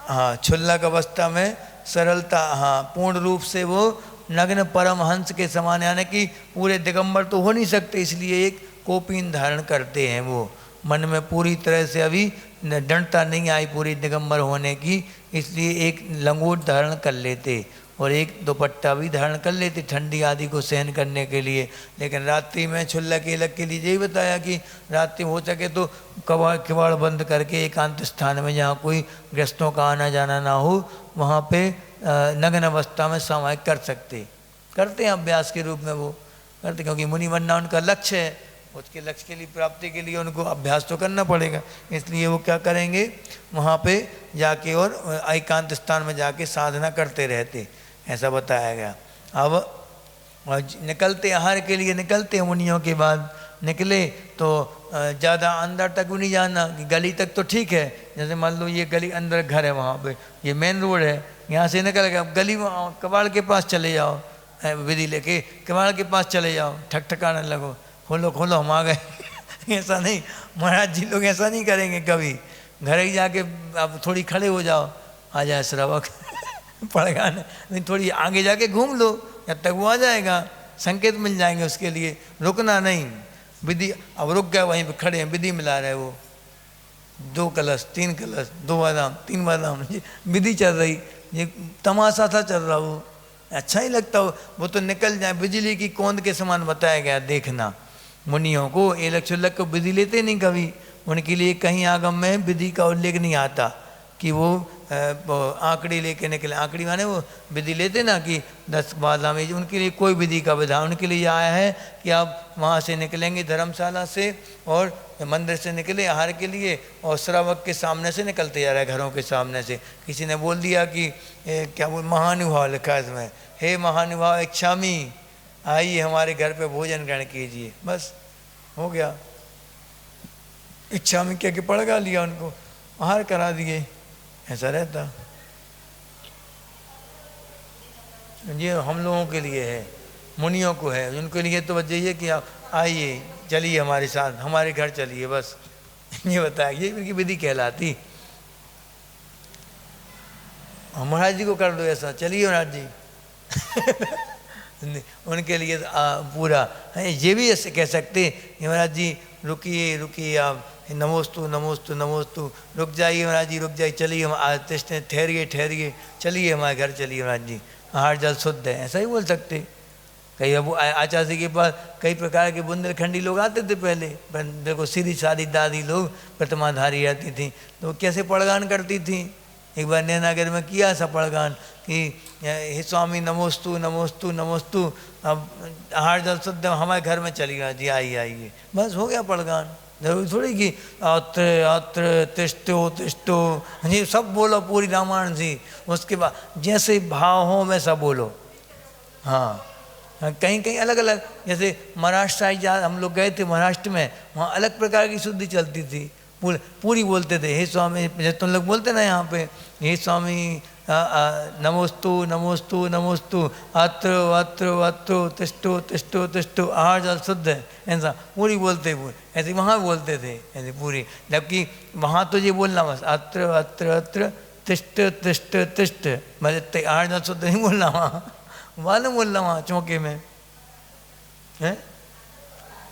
हाँ क्षुल्लक अवस्था में सरलता, हाँ पूर्ण रूप से वो नग्न परमहंस के समान, यानी कि पूरे दिगंबर तो हो नहीं सकते, इसलिए एक कोपीन धारण करते हैं। वो मन में पूरी तरह से अभी दृढ़ता नहीं आई पूरी दिगंबर होने की, इसलिए एक लंगोट धारण कर लेते और एक दुपट्टा भी धारण कर लेते ठंडी आदि को सहन करने के लिए। लेकिन रात्रि में क्षुल्लक एलक के लिए यही बताया कि रात्रि हो सके तो किवाड़ बंद करके एकांत स्थान में जहाँ कोई गृहस्थों का आना जाना ना हो वहाँ पे नग्न अवस्था में सामायिक कर सकते, करते हैं अभ्यास के रूप में वो करते, क्योंकि मुनि बनना उनका लक्ष्य है, उसके लक्ष्य के लिए प्राप्ति के लिए उनको अभ्यास तो करना पड़ेगा, इसलिए वो क्या करेंगे वहाँ पे जाके और एकांत स्थान में जाके साधना करते रहते, ऐसा बताया गया। अब निकलते आहार के लिए निकलते मुनियों के बाद निकले तो ज़्यादा अंदर तक भी नहीं जाना, गली तक तो ठीक है, जैसे मान लो ये गली अंदर घर है वहाँ पे, ये मेन रोड है, यहाँ से निकल गए, अब गली कबाड़ के पास चले जाओ, विधि लेके कबाड़ के पास चले जाओ, ठकठकाने लगो, खोलो खोलो हम आ गए ऐसा नहीं, महाराज जी लोग ऐसा नहीं करेंगे कभी, घर ही जाके अब थोड़ी खड़े हो जाओ, आ जाए श्रावक पड़ेगा नहीं, थोड़ी आगे जाके घूम लो जब तक वो आ जाएगा, संकेत मिल जाएंगे उसके लिए, रुकना नहीं। विधि अब रुक गया वहीं पे खड़े हैं, विधि मिला रहे वो, 2 कलश 3 कलश 2 बादाम 3 बादाम, विधि चल रही, ये तमाशा था चल रहा, वो अच्छा ही लगता हो, वो तो निकल जाए, बिजली की कौंद के समान बताया गया। देखना मुनियों को एलक क्षुल्लक को विधि लेते नहीं कभी, उनके लिए कहीं आगम में विधि का उल्लेख नहीं आता कि वो आंकड़ी लेके निकले, आंकड़ी माने वो विधि लेते ना कि 10 बादाम, उनके लिए कोई विधि का विधान, उनके लिए आया है कि आप वहाँ से निकलेंगे धर्मशाला से और मंदिर से निकले आहार के लिए और श्रावक के सामने से निकलते जा रहा है, घरों के सामने से। किसी ने बोल दिया कि क्या बोल महानुभाव लिखा है इसमें, हे महानुभाव इच्छामी आइए हमारे घर पे भोजन ग्रहण कीजिए, बस हो गया, इच्छामी क्या कि पड़गा लिया, उनको आहार करा दिए, ऐसा रहता। ये हम लोगों के लिए है, मुनियों को है, उनके लिए तो बस यही है कि आप आइए चलिए हमारे साथ, हमारे घर चलिए, बस ये बताया, ये उनकी विधि कहलाती। महाराज जी को कर दो ऐसा, चलिए महाराज जी उनके लिए पूरा है, ये भी ऐसे कह सकते महाराज जी रुकिए रुकिए आप, नमोस्तु नमोस्तु नमोस्तु, रुक जाइए महाराज जी रुक जाइए, चलिए हम आते ठहरिए ठहरिए, चलिए हमारे घर चलिए महाराज जी, आहार जल शुद्ध है, ऐसा ही बोल सकते। कई अब आचार्य जी के पास कई प्रकार के बुंदेलखंडी लोग आते थे पहले, देखो सीधी सादी दादी लोग प्रतिमाधारी आती थी तो कैसे पड़गान करती थी। एक बार नैनागढ़ में किया ऐसा पड़गान कि हे स्वामी नमोस्तु नमोस्तु नमोस्तु, अब आहार जल शुद्ध हमारे घर में चली गया जी, आइए आइए, बस हो गया पड़गान। जरूरी थोड़ी कि अत्र अत्र तिष्ठो तिष्ठो, जी सब बोलो पूरी रामायण जी, उसके बाद जैसे भाव हो वैसा बोलो। हाँ कहीं कहीं अलग अलग, जैसे महाराष्ट्र साइड हम लोग गए थे महाराष्ट्र में, वहाँ अलग प्रकार की शुद्धि चलती थी, पूरी बोलते थे हे स्वामी, जैसे तुम लोग बोलते ना यहाँ पे हे स्वामी नमोस्तु नमोस्तु नमोस्तु, अत्र अत्र अत्र तिष्ठो तिष्ठो तिष्ठो, आहार जल शुद्ध है, ऐसा पूरी बोलते पूरी, ऐसे वहाँ बोलते थे ऐसे पूरी, जबकि वहाँ तो ये बोलना बस अत्र अत्र अत्र तिष्ठ तिष्ठ तिष्ठ, मतलब आहार जल शुद्ध नहीं बोलना, वहाँ नहीं बोलना, वहाँ चौके में है।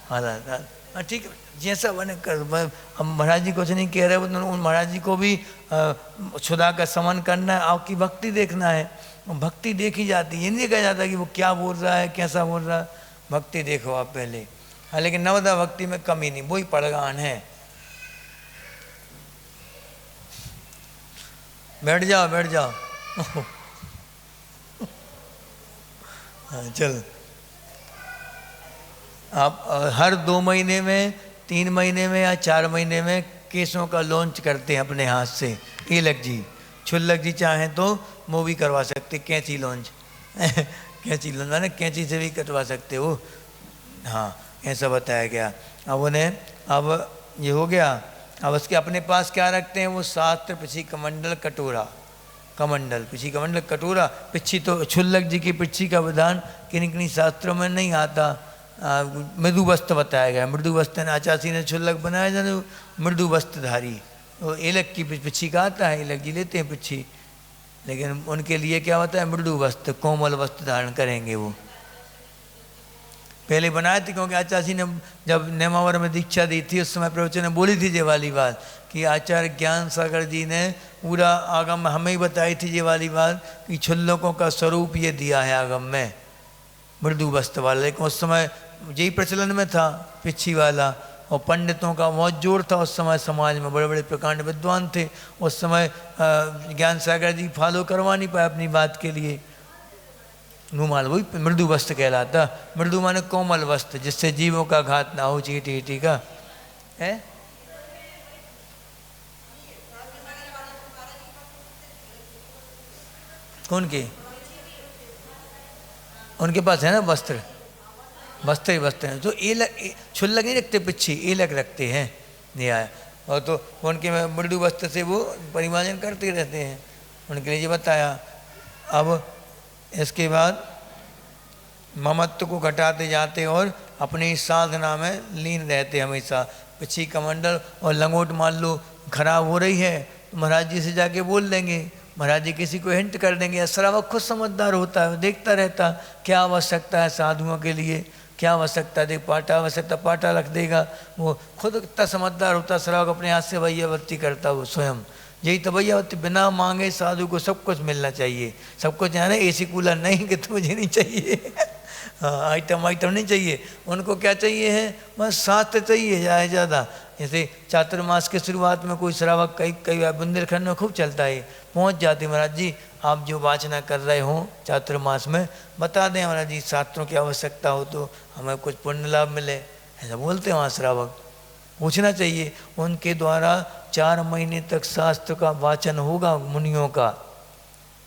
हाँ ठीक है, जैसा बने कर, हम महाराज जी कुछ नहीं कह रहे, उन महाराज जी को भी क्षुधा का समन करना है, आपकी भक्ति देखना है, भक्ति देखी जाती है, ये नहीं कहा जाता कि वो क्या बोल रहा है कैसा बोल रहा है, भक्ति देखो आप पहले। हाँ, लेकिन नवदा भक्ति में कमी नहीं, वही पड़गान है। बैठ जाओ बैठ जाओ। हाँ चल, आप हर 2 महीने में, 3 महीने में या 4 महीने में केसों का लॉन्च करते हैं अपने हाथ से। तिलक जी, छुल्लक जी चाहें तो वो भी करवा सकते, कैंची लॉन्च। कैंची लॉन्च ना, कैंची से भी कटवा सकते हो। हाँ, ऐसा बताया गया। अब उन्हें, अब ये हो गया। अब उसके अपने पास क्या रखते हैं वो? शास्त्र, पिछी कमंडल, कटोरा। कमंडल, पिछी कमंडल, कटोरा। पिछी तो छुल्लक जी की पिछी का विधान किन्हीं किन्हीं शास्त्रों में नहीं आता। मृदु वस्त्र बताया गया। मृदु वस्त्र आचार्य ने छुल्लक बनाया जाने, मृदु वस्त्रधारी। वो इलक की पिछी का आता है, इलक जी लेते हैं पिछी, लेकिन उनके लिए क्या होता है? मृदु वस्त्र, कोमल वस्त्र धारण करेंगे वो। पहले बनाए थे, क्योंकि आचार्य ने जब नेमावर में दीक्षा दी थी उस समय प्रवचन ने बोली थी ये वाली बात कि आचार्य ज्ञान सागर जी ने पूरा आगम हमें ही बताई थी ये वाली बात कि छुल्लकों का स्वरूप ये दिया है आगम में, मृदु वस्त्र वाला। लेकिन उस समय यही प्रचलन में था पिछी वाला, और पंडितों का बहुत जोर था उस समय समाज में, बड़े बड़े प्रकांड विद्वान थे उस समय। ज्ञान सागर जी फॉलो करवा नहीं पाए अपनी बात के लिए। रूमाल वही मृदु वस्त्र कहलाता। मृदु माने कोमल वस्त्र, जिससे जीवों का घात ना हो। चीटी ईटी का है। कौन के? उनके पास है ना वस्त्र, वस्त्र ही वस्त्र हैं। तो छुल्लक नहीं रखते पिछी, एलक रखते हैं न्याय। और तो उनके मृदु वस्त्र से वो परिमार्जन करते रहते हैं, उनके लिए ये बताया। अब इसके बाद ममत्व को घटाते जाते और अपनी साधना में लीन रहते हमेशा। पिछी कमंडल और लंगोट मान लो खराब हो रही है तो महाराज जी से जाके बोल देंगे, महाराज जी किसी को हिंट कर देंगे। श्रावक खुद समझदार होता है, देखता रहता क्या आवश्यकता है साधुओं के लिए, क्या आवश्यकता है। देख पाटा आवश्यकता, पाटा रख देगा। वो खुद इतना समझदार होता श्रावक, अपने हाथ से भैयावत्ती करता वो स्वयं। यही तो भैयावत्ती, बिना मांगे साधु को सब कुछ मिलना चाहिए। सब कुछ यहाँ एसी कूलर नहीं कि मुझे नहीं चाहिए। हाँ, आइटम नहीं चाहिए उनको। क्या चाहिए है? बस शास्त्र चाहिए ज़्यादा। जैसे चातुर्मास के शुरुआत में कोई श्रावक कई बुंदेलखंड में खूब चलता है, पहुंच जाते महाराज जी आप जो वाचना कर रहे हो चातुर्मास में बता दें महाराज जी, शास्त्रों की आवश्यकता हो तो हमें कुछ पुण्य लाभ मिले, ऐसा बोलते हैं वहाँ श्रावक। पूछना चाहिए। उनके द्वारा 4 महीने तक शास्त्र का वाचन होगा मुनियों का,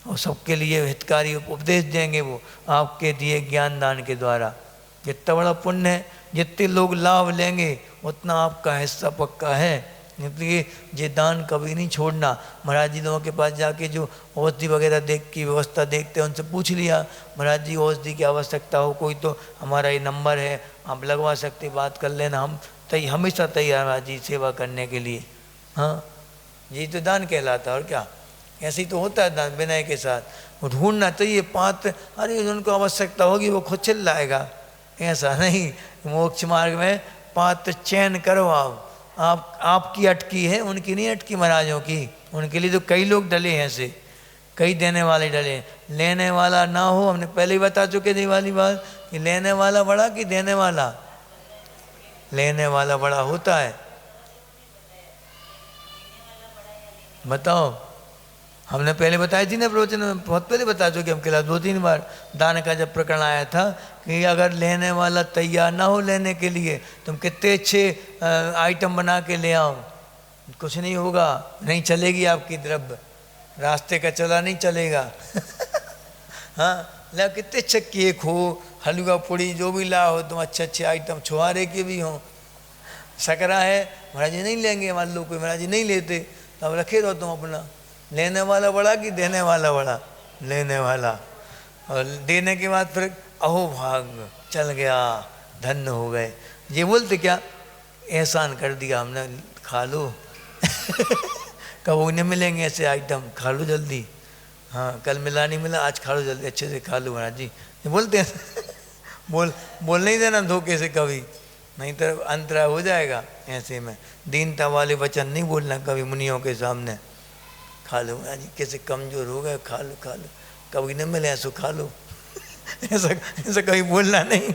और सबके लिए हितकारी उपदेश देंगे वो आपके दिए ज्ञान दान के द्वारा। जितना बड़ा पुण्य है, जितने लोग लाभ लेंगे उतना आपका हिस्सा पक्का है। इसलिए ये दान कभी नहीं छोड़ना। महाराज जी लोगों के पास जाके जो औषधि वगैरह देख की व्यवस्था देखते हैं उनसे पूछ लिया, महाराज जी औषधि की आवश्यकता हो कोई तो हमारा ये नंबर है, आप लगवा सकते, बात कर लेना। हम हमेशा तैयार महाराज जी सेवा करने के लिए। हाँ, यही तो दान कहलाता है, और क्या। ऐसे ही तो होता है दान विनय के साथ। वो ढूंढना चाहिए पात्र, अरे उनको आवश्यकता होगी वो खुद चिल्लाएगा, ऐसा नहीं। मोक्ष मार्ग में पात्र चयन करो आप आपकी अटकी है, उनकी नहीं अटकी महाराजों की। उनके लिए तो कई लोग डले हैं, ऐसे कई देने वाले डले। लेने वाला ना हो, हमने पहले ही बता चुके थे वाली बात कि लेने वाला बड़ा कि देने वाला। लेने वाला बड़ा होता है, बताओ। हमने पहले बताई थी ना प्रवचन में, बहुत पहले बता चुके हम खिला 2-3 बार। दान का जब प्रकरण आया था कि अगर लेने वाला तैयार ना हो लेने के लिए, तुम कितने अच्छे आइटम बना के ले आओ, कुछ नहीं होगा, नहीं चलेगी आपकी द्रव्य, रास्ते का चला नहीं चलेगा। हाँ, ला कितने अच्छे केक हो, हलवा पूड़ी जो भी ला हो तुम, अच्छे अच्छे आइटम छुहारे के भी हों। सकरा है, महाराज जी नहीं लेंगे, मान लो कोई महाराज जी नहीं लेते, तब रखे रहो तुम अपना। लेने वाला बड़ा कि देने वाला बड़ा? लेने वाला। और देने के बाद फिर अहो भाग चल गया, धन्य हो गए। ये बोलते क्या, एहसान कर दिया हमने, खा लो। कब उन्हें मिलेंगे ऐसे आइटम, खा लो जल्दी। हाँ, कल मिला नहीं मिला, आज खा लो जल्दी, अच्छे से खा लो महाराज जी, ये बोलते हैं। बोल नहीं देना धोखे से कभी, नहीं तो अंतरा हो जाएगा। ऐसे में दीनता वाले वचन नहीं बोलना कभी मुनियों के सामने। खा लो महाराज जी, कैसे कमजोर हो गए, खा लो, कभी न मिले ऐसो खा लो। ऐसा कभी बोलना नहीं।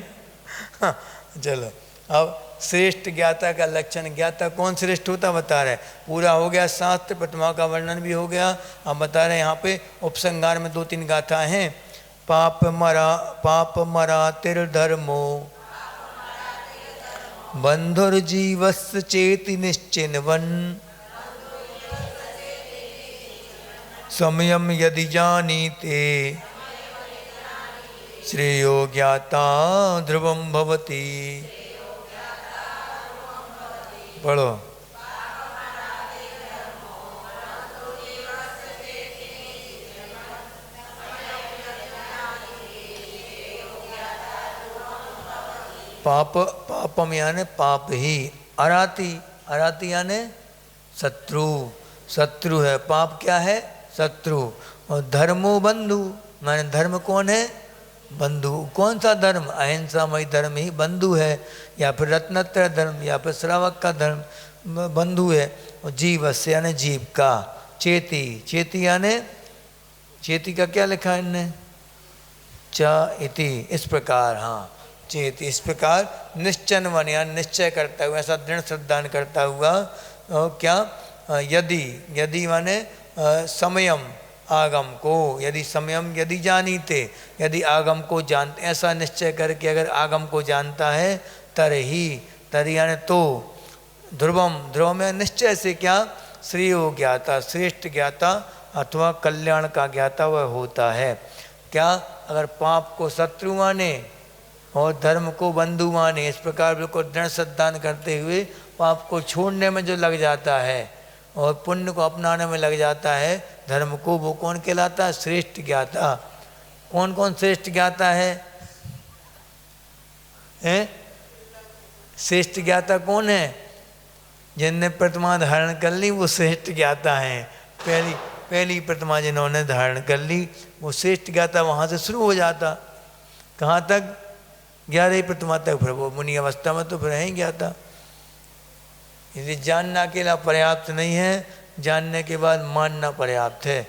चलो अब श्रेष्ठ ज्ञाता का लक्षण, ज्ञाता कौन श्रेष्ठ होता बता रहे। पूरा हो गया शास्त्र, प्रतिमा का वर्णन भी हो गया। अब बता रहे यहाँ पे उपसंहार में 2-3 गाथाएं हैं। पाप मरा तिर्धर्मो बंधुर्जीवस्य चेति निश्चिन्वन् समयम यदि जानीते श्रेयो ज्ञाता ध्रुवम भवति। पढ़ो। पापम यानी पाप ही, अराती यानी शत्रु है। पाप क्या है? शत्रु। और धर्मो बंधु, माने धर्म कौन है? बंधु। कौन सा धर्म? अहिंसामय धर्म ही बंधु है, या फिर रत्नत्रय धर्म, या फिर श्रावक का धर्म बंधु है। और जीवस्य यानी जीव का। चेती यानी, चेती का क्या लिखा है इनने? च इति, इस प्रकार। हाँ, चेती इस प्रकार निश्चनवन यानी निश्चय करता हुआ, ऐसा दृढ़ श्रद्धान करता हुआ। और क्या? यदि माने समयम आगम को, यदि समयम यदि जानीते, यदि आगम को जानते, ऐसा निश्चय करके अगर आगम को जानता है, तरी यानी तो, ध्रुवम में निश्चय से क्या? श्रेयो ज्ञाता, श्रेष्ठ ज्ञाता अथवा कल्याण का ज्ञाता वह होता है। क्या? अगर पाप को शत्रु माने और धर्म को बंधु माने, इस प्रकार बिल्कुल दृढ़ श्रद्धान करते हुए पाप को छोड़ने में जो लग जाता है और पुण्य को अपनाने में लग जाता है, धर्म को, वो कौन कहलाता है? श्रेष्ठ ज्ञाता। कौन कौन श्रेष्ठ ज्ञाता है? श्रेष्ठ ज्ञाता कौन है? जिनने प्रतिमा धारण कर ली वो श्रेष्ठ ज्ञाता हैं। पहली प्रतिमा जिन्होंने धारण कर ली वो श्रेष्ठ ज्ञाता। वहाँ से शुरू हो जाता, कहाँ तक? 11 प्रतिमा तक। फिर वो मुनि अवस्था में तो फिर है ही ज्ञाता। यदि जानना अकेला पर्याप्त नहीं है, जानने के बाद मानना पर्याप्त है।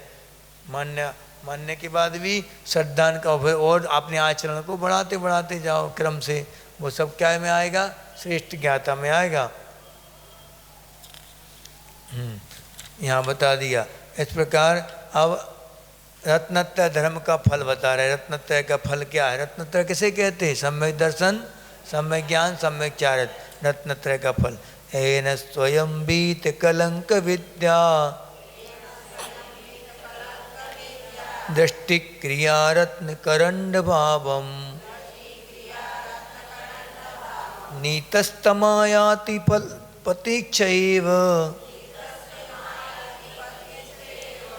मानने के बाद भी श्रद्धान का और अपने आचरण को बढ़ाते बढ़ाते जाओ क्रम से, वो सब क्या में आएगा? श्रेष्ठ ज्ञाता में आएगा। यहाँ बता दिया। इस प्रकार अब रत्नत्रय धर्म का फल बता रहे। रत्नत्रय का फल क्या है? रत्नत्रय किसे कहते हैं? सम्यक दर्शन, सम्यक ज्ञान, सम्यक चारित्र। रत्नत्रय का फल एन स्वयं बीत कलंक विद्या दृष्टि क्रिया रत्न करंड भावम नीतस्तमायाति पतीक्षैव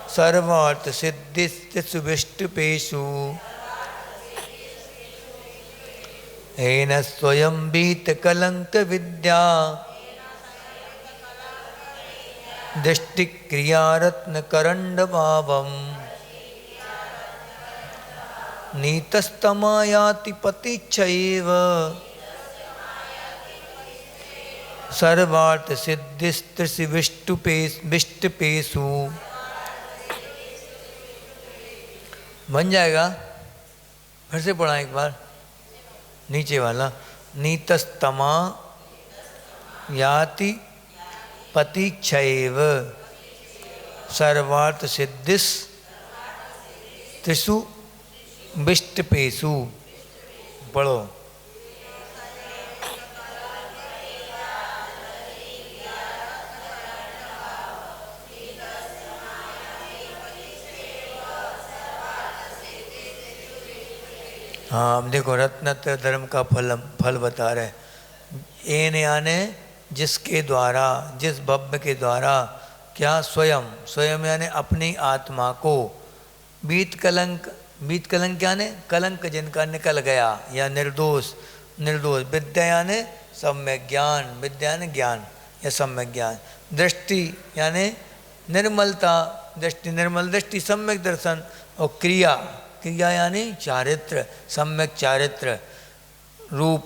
सर्वार्थ सिद्धिस्ते सुविष्टुपेषु एन स्वयं बीत कलंक विद्या दृष्टि क्रिया रत्न करंड भावम नीतस्तमायाति पतीक्षैव सर्वार्थ सिद्धिस्ते विष्टुपेषु। बन जाएगा? फिर से पढ़ा एक बार, नीचे वाला। नीतस्तमा याति पतीक्षैव सर्वार्थ सिद्धिस त्रिषु विष्टपेषु। पढ़ो। हाँ, अब देखो रत्नत्रय धर्म का फल बता रहे। एन यानी जिसके द्वारा, जिस भव्य के द्वारा क्या? स्वयं यानी अपनी आत्मा को, बीत कलंक यानी कलंक जिनका निकल गया या निर्दोष। विद्या यानी सम्यक ज्ञान, विद्या यानी ज्ञान या सम्यक ज्ञान। दृष्टि यानी निर्मलता, दृष्टि निर्मल दृष्टि, सम्यक दर्शन। और क्रिया यानी चारित्र, सम्यक चारित्र रूप।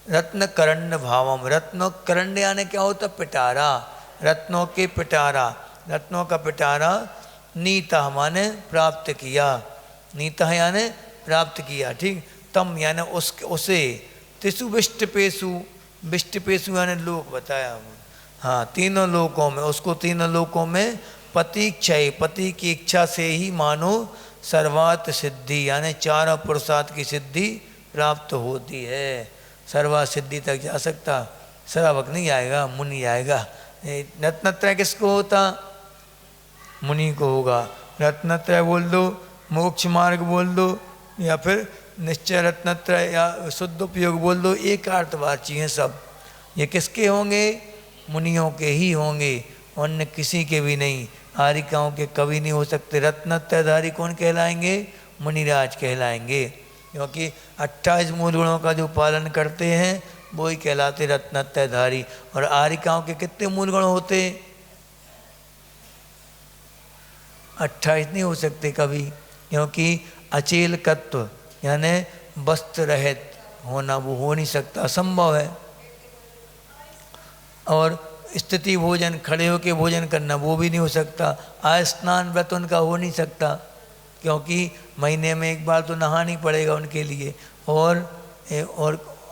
रत्न करंड भावम, रत्नों करंड यानी क्या होता? पिटारा, रत्नों के पिटारा, रत्नों का पिटारा। नीता माने प्राप्त किया, नीता यानी प्राप्त किया। ठीक। तम यानी उसे, तिसु विष्टपेशु, विष्टपेशु यानी लोक बताया। हाँ, तीनों लोकों में, उसको तीनों लोकों में पति क्षय, पति की इच्छा से ही मानो सर्वात सिद्धि यानी चारों पुरुषार्थ की सिद्धि प्राप्त होती है। सर्वात सिद्धि तक जा सकता, श्रावक नहीं आएगा, मुनि आएगा। रत्नत्रय किसको होता? मुनि को होगा। रत्नत्रय बोल दो, मोक्ष मार्ग बोल दो, या फिर निश्चय रत्नत्रय या शुद्ध उपयोग बोल दो, एक अर्थवाची हैं सब। ये किसके होंगे? मुनियों के ही होंगे, अन्य किसी के भी नहीं। आरिकाओं के कभी नहीं हो सकते। रत्नत्रयधारी कौन कहलाएंगे? मुनिराज कहलाएंगे, क्योंकि 28 मूल गुणों का जो पालन करते हैं वो ही कहलाते रत्नत्रयधारी। और आरिकाओं के कितने मूल गुण होते? 28 नहीं हो सकते कभी, क्योंकि अचेलकत्व यानी वस्त्र रहित होना वो हो नहीं सकता, असंभव है। और स्थिति भोजन, खड़े होकर भोजन करना, वो भी नहीं हो सकता। स्नान व्रत उनका हो नहीं सकता, क्योंकि महीने में एक बार तो नहाना ही पड़ेगा उनके लिए। और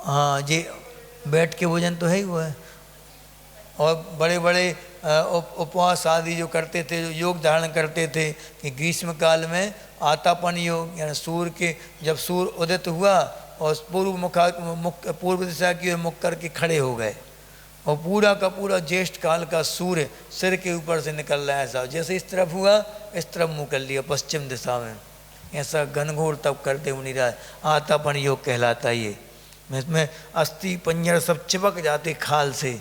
हाँ, ये बैठ के भोजन तो है ही वो है। और बड़े बड़े उपवास आदि जो करते थे, जो योग धारण करते थे, कि ग्रीष्म काल में आतापन योग, यानी सूर्य के जब सूर्य उदित हुआ और पूर्व दिशा की ओर मुख करके खड़े हो गए, और पूरा का पूरा ज्येष्ठ काल का सूर्य सिर के ऊपर से निकल रहा है, ऐसा जैसे इस तरफ हुआ इस तरफ मुँह कर लिया पश्चिम दिशा में, ऐसा घनघोर तप करते मुनिराज। आतापन योग कहलाता ये। इसमें अस्थि पंजर सब चिपक जाते खाल से,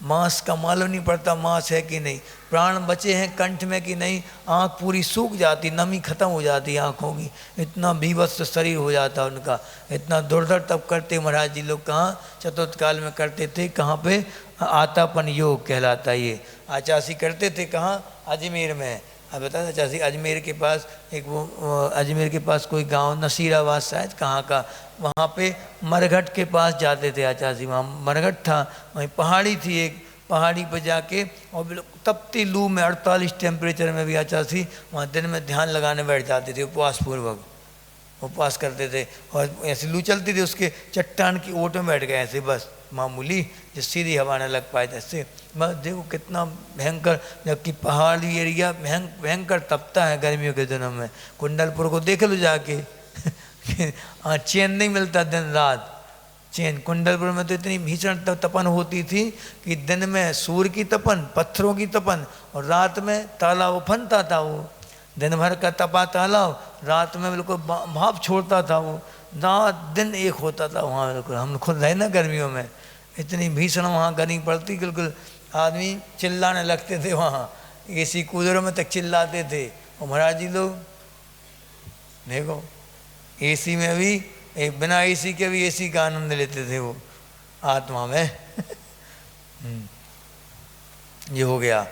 मांस का मालूम नहीं पड़ता मांस है कि नहीं, प्राण बचे हैं कंठ में कि नहीं, आँख पूरी सूख जाती, नमी खत्म हो जाती आँखों की, इतना बीभत्स शरीर हो जाता उनका। इतना दुर्धर तप करते महाराज जी लोग। कहाँ? चतुर्थ काल में करते थे। कहाँ पे? आतापन योग कहलाता ये। आचासी करते थे कहाँ? अजमेर में। अब बता आचासी अजमेर के पास एक वो अजमेर के पास कोई गांव नसीराबाद शायद कहाँ का, वहाँ पे मरघट के पास जाते थे आचासी। वहाँ मरघट था, वहीं पहाड़ी थी एक, पहाड़ी पर जाके और बिल्कुल तपती लू में 48 टेम्परेचर में भी आचासी वहाँ दिन में ध्यान लगाने बैठ जाते थे, उपवास पूर्वक उपवास करते थे। और ऐसी लू चलती थी, उसके चट्टान की ओट में बैठ गए ऐसे बस मामूली, जिस सीधी हवा न लग पाए जैसे। बस देखो कितना भयंकर, जबकि पहाड़ी एरिया भयंकर तपता है गर्मियों के दिनों में। कुंडलपुर को देख लो जाके हाँ, चैन नहीं मिलता दिन रात, चैन। कुंडलपुर में तो इतनी भीषण तपन होती थी कि दिन में सूर्य की तपन, पत्थरों की तपन, और रात में तालाब उफनता था वो। दिन भर का तपा तालाब, रात में बिल्कुल भाप छोड़ता था वो, रात दिन एक होता था वहाँ बिल्कुल। हम खुद रहे ना गर्मियों में, इतनी भीषण वहाँ गर्मी पड़ती, बिल्कुल आदमी चिल्लाने लगते थे वहाँ, एसी कूलरों में तक चिल्लाते थे। और महाराज जी लोग देखो एसी में भी, बिना एसी के भी एसी का आनंद लेते थे वो आत्मा में ये हो गया,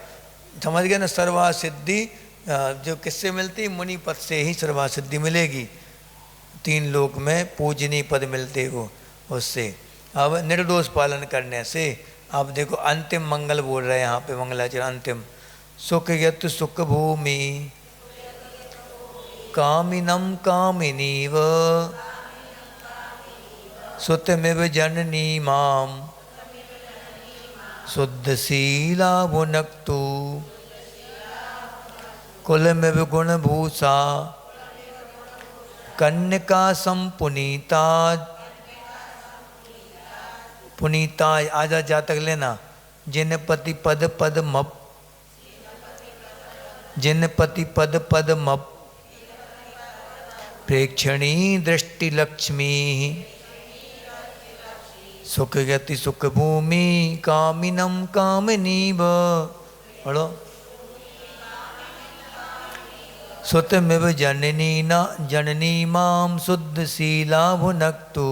समझ गए ना। सर्वा सिद्धि जो किससे मिलती? मुनि पद से ही सर्वा सिद्धि मिलेगी। 3 लोक में पूजनीय पद मिलते वो उससे। अब निर्दोष पालन करने से, अब देखो अंतिम मंगल बोल रहे हैं यहाँ पे मंगलाचरण अंतिम। सुख यत सुख भूमि कामिनम कामिनीव सुतमिव जननी माम शुद्धशीला भुनक्तु कुलमिव गुणभूषा कन्यका संपुनीता। पुनीता आजा जातक लेना। जिन पति पद पद मप, जिन पति पद पद मप प्रेक्षणी दृष्टि लक्ष्मी सुख गति सुख भूमि कामिनम कामिनीव। पढ़ो। सुतमिव जननी न जननी माम शुद्ध शीला भुनक्तु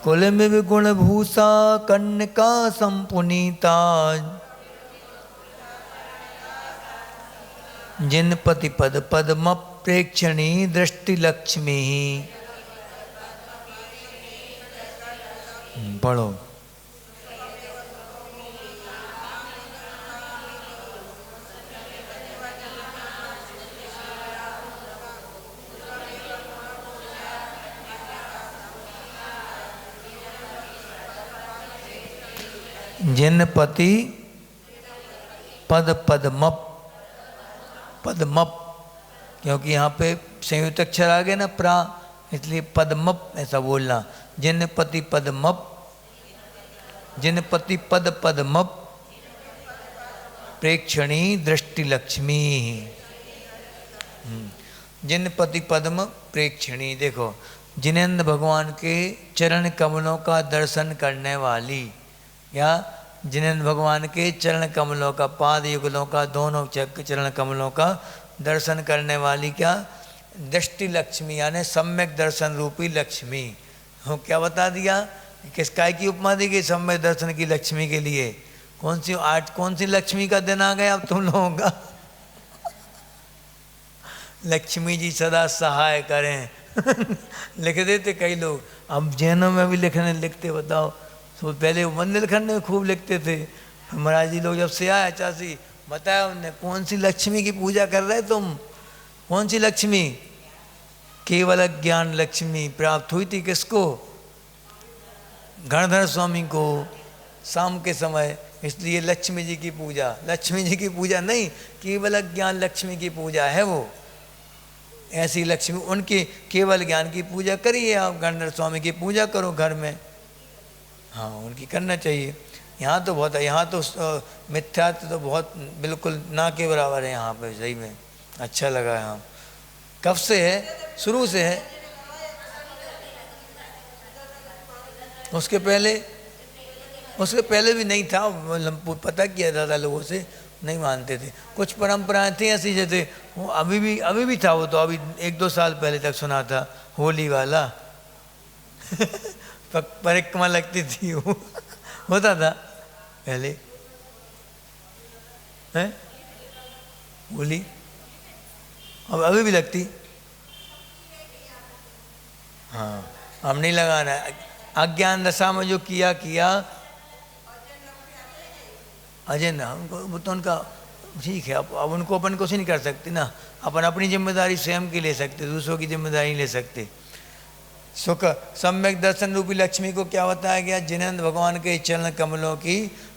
कुलमिव गुणभूषा कन्यका संपुनीता। जिन पति पद पद्म प्रेक्षणी दृष्टि लक्ष्मी। पढ़ो। जिन पति पद पदमप, पदमप, क्योंकि यहाँ पे संयुक्त अक्षर आ गए ना प्रा, इसलिए पदमप ऐसा बोलना। जिन पति पदमप, जिन पति पद पदमप प्रेक्षणी दृष्टि लक्ष्मी। जिन पति पद्म प्रेक्षणी, देखो जिनेंद्र भगवान के चरण कमलों का दर्शन करने वाली, या जिनेंद्र भगवान के चरण कमलों का, पाद युगलों का, दोनों चरण कमलों का दर्शन करने वाली क्या, दृष्टि लक्ष्मी, यानी सम्यक दर्शन रूपी लक्ष्मी। हो क्या बता दिया, किस काय की उपमा दी गई सम्यक दर्शन की लक्ष्मी के लिए? कौन सी आज कौन सी लक्ष्मी का दिन आ गया अब तुम लोगों का? लक्ष्मी जी सदा सहाय करें। लिख देते कई लोग, अब जैनों में भी लिखते, बताओ। तो पहले बुंदेलखंड में खूब लिखते थे। महाराज जी लोग जब से आए चाची बताया उनने, कौन सी लक्ष्मी की पूजा कर रहे तुम? कौन सी लक्ष्मी? केवल ज्ञान लक्ष्मी प्राप्त हुई थी किसको? गणधर स्वामी को शाम के समय, इसलिए लक्ष्मी जी की पूजा, लक्ष्मी जी की पूजा नहीं, केवल ज्ञान लक्ष्मी की पूजा है वो। ऐसी लक्ष्मी, उनके केवल ज्ञान की पूजा करिए आप, गणधर स्वामी की पूजा करो घर में, हाँ उनकी करना चाहिए। यहाँ तो बहुत है, यहाँ तो मिथ्यात्व तो बहुत बिल्कुल ना के बराबर है यहाँ पे, सही में अच्छा लगा। यहाँ कब से है? शुरू से है? उसके पहले भी नहीं था, पता किया दादा लोगों से, नहीं मानते थे। कुछ परंपराएं थी ऐसी, जैसे वो अभी भी था, वो तो अभी 1-2 साल पहले तक सुना था, होली वाला परिक्रमा लगती थी वो होता था पहले है होली, अब अभी भी लगती। हाँ हम नहीं लगाना है, अज्ञान दशा में जो किया अजय ना, उनको तो उनका ठीक है। अब उनको अपन कुछ नहीं कर सकते ना, अपन अपनी जिम्मेदारी स्वयं की ले सकते, दूसरों की जिम्मेदारी नहीं ले सकते। सुख सम्यक दर्शन रूपी लक्ष्मी को क्या बताया गया? जिनेंद्र भगवान के चरण कमलों की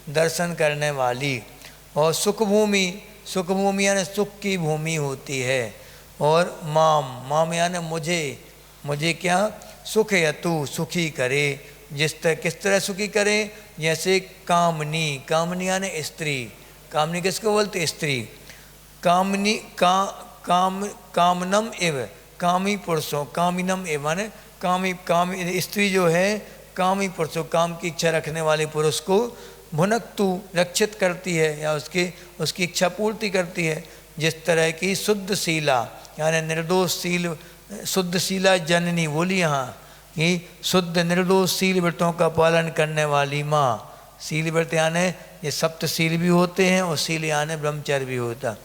दर्शन करने वाली। और सुख भूमि, सुख भूमि यानी सुख की भूमि होती है। और माम यानी मुझे क्या? सुख यतु, सुखी करे, किस तरह सुखी करे? जैसे कामनी यानी स्त्री, कामनी किसको बोलते? स्त्री। कामनी कामनम एव, कामी पुरुषों, कामिनम एव माने कामी स्त्री जो है, कामी पुरुषों, काम की इच्छा रखने वाले पुरुष को भुनक्तु रक्षित करती है, या उसकी इच्छा पूर्ति करती है। जिस तरह की शुद्ध शीला यानी निर्दोष शील, शुद्ध शीला जननी बोली यहाँ कि शुद्ध निर्दोष शील व्रतों का पालन करने वाली माँ। शील व्रत यानी ये सप्तशील भी होते हैं, और शील यानी ब्रह्मचर्य भी होता,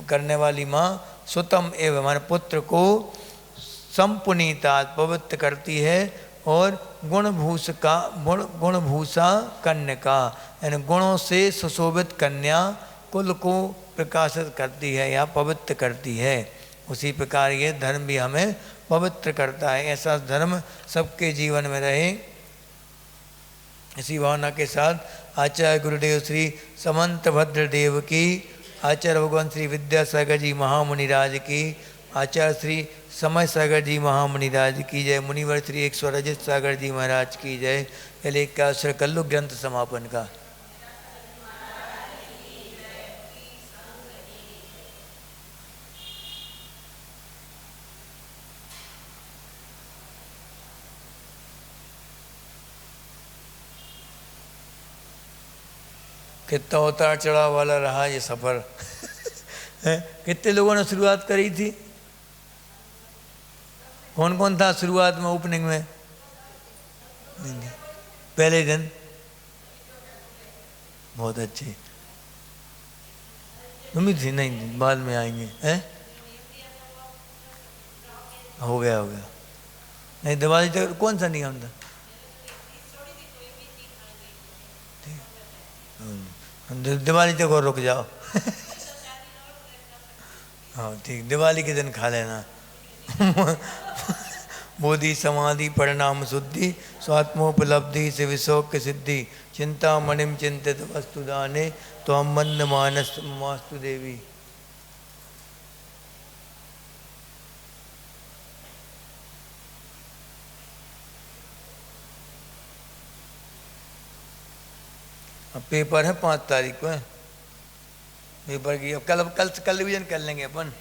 करने वाली माँ। सुतम एवं हमारे पुत्र को संपुनीता पवित्र करती है, और गुणभूषा कन्या यानी गुणों से सुशोभित कन्या कुल को प्रकाशित करती है या पवित्र करती है। उसी प्रकार ये धर्म भी हमें पवित्र करता है। ऐसा धर्म सबके जीवन में रहे, इसी भावना के साथ आचार्य गुरुदेव श्री समंत भद्रदेव की, आचार्य भगवान श्री विद्यासागर जी महामुनिराज की, आचार्य श्री समय सागर जी महामुनिराज की जय, मुनिवर श्री 100 रजत सागर जी महाराज की जय। पहले का अवसर कर लो ग्रंथ समापन का। कितना उतार चढ़ाव वाला रहा ये सफ़र कितने लोगों ने शुरुआत करी थी? कौन कौन था शुरुआत में, ओपनिंग में? पहले दिन बहुत अच्छे, उम्मीद थी नहीं बाद में आएंगे हैं? हो गया नहीं, दिवाली तक कौन सा नियम था? दिवाली तक और रुक जाओ हाँ ठीक, दिवाली के दिन खा लेना बोधि समाधि परिणाम शुद्धि स्वात्मोपलब्धि से विशोक सिद्धि चिंता मणिम चिंतित वस्तु दाने तो मंद मानस मास्तु देवी। अब पेपर है 5 तारीख को है पेपर की। अब कल रिवीजन कर लेंगे अपन।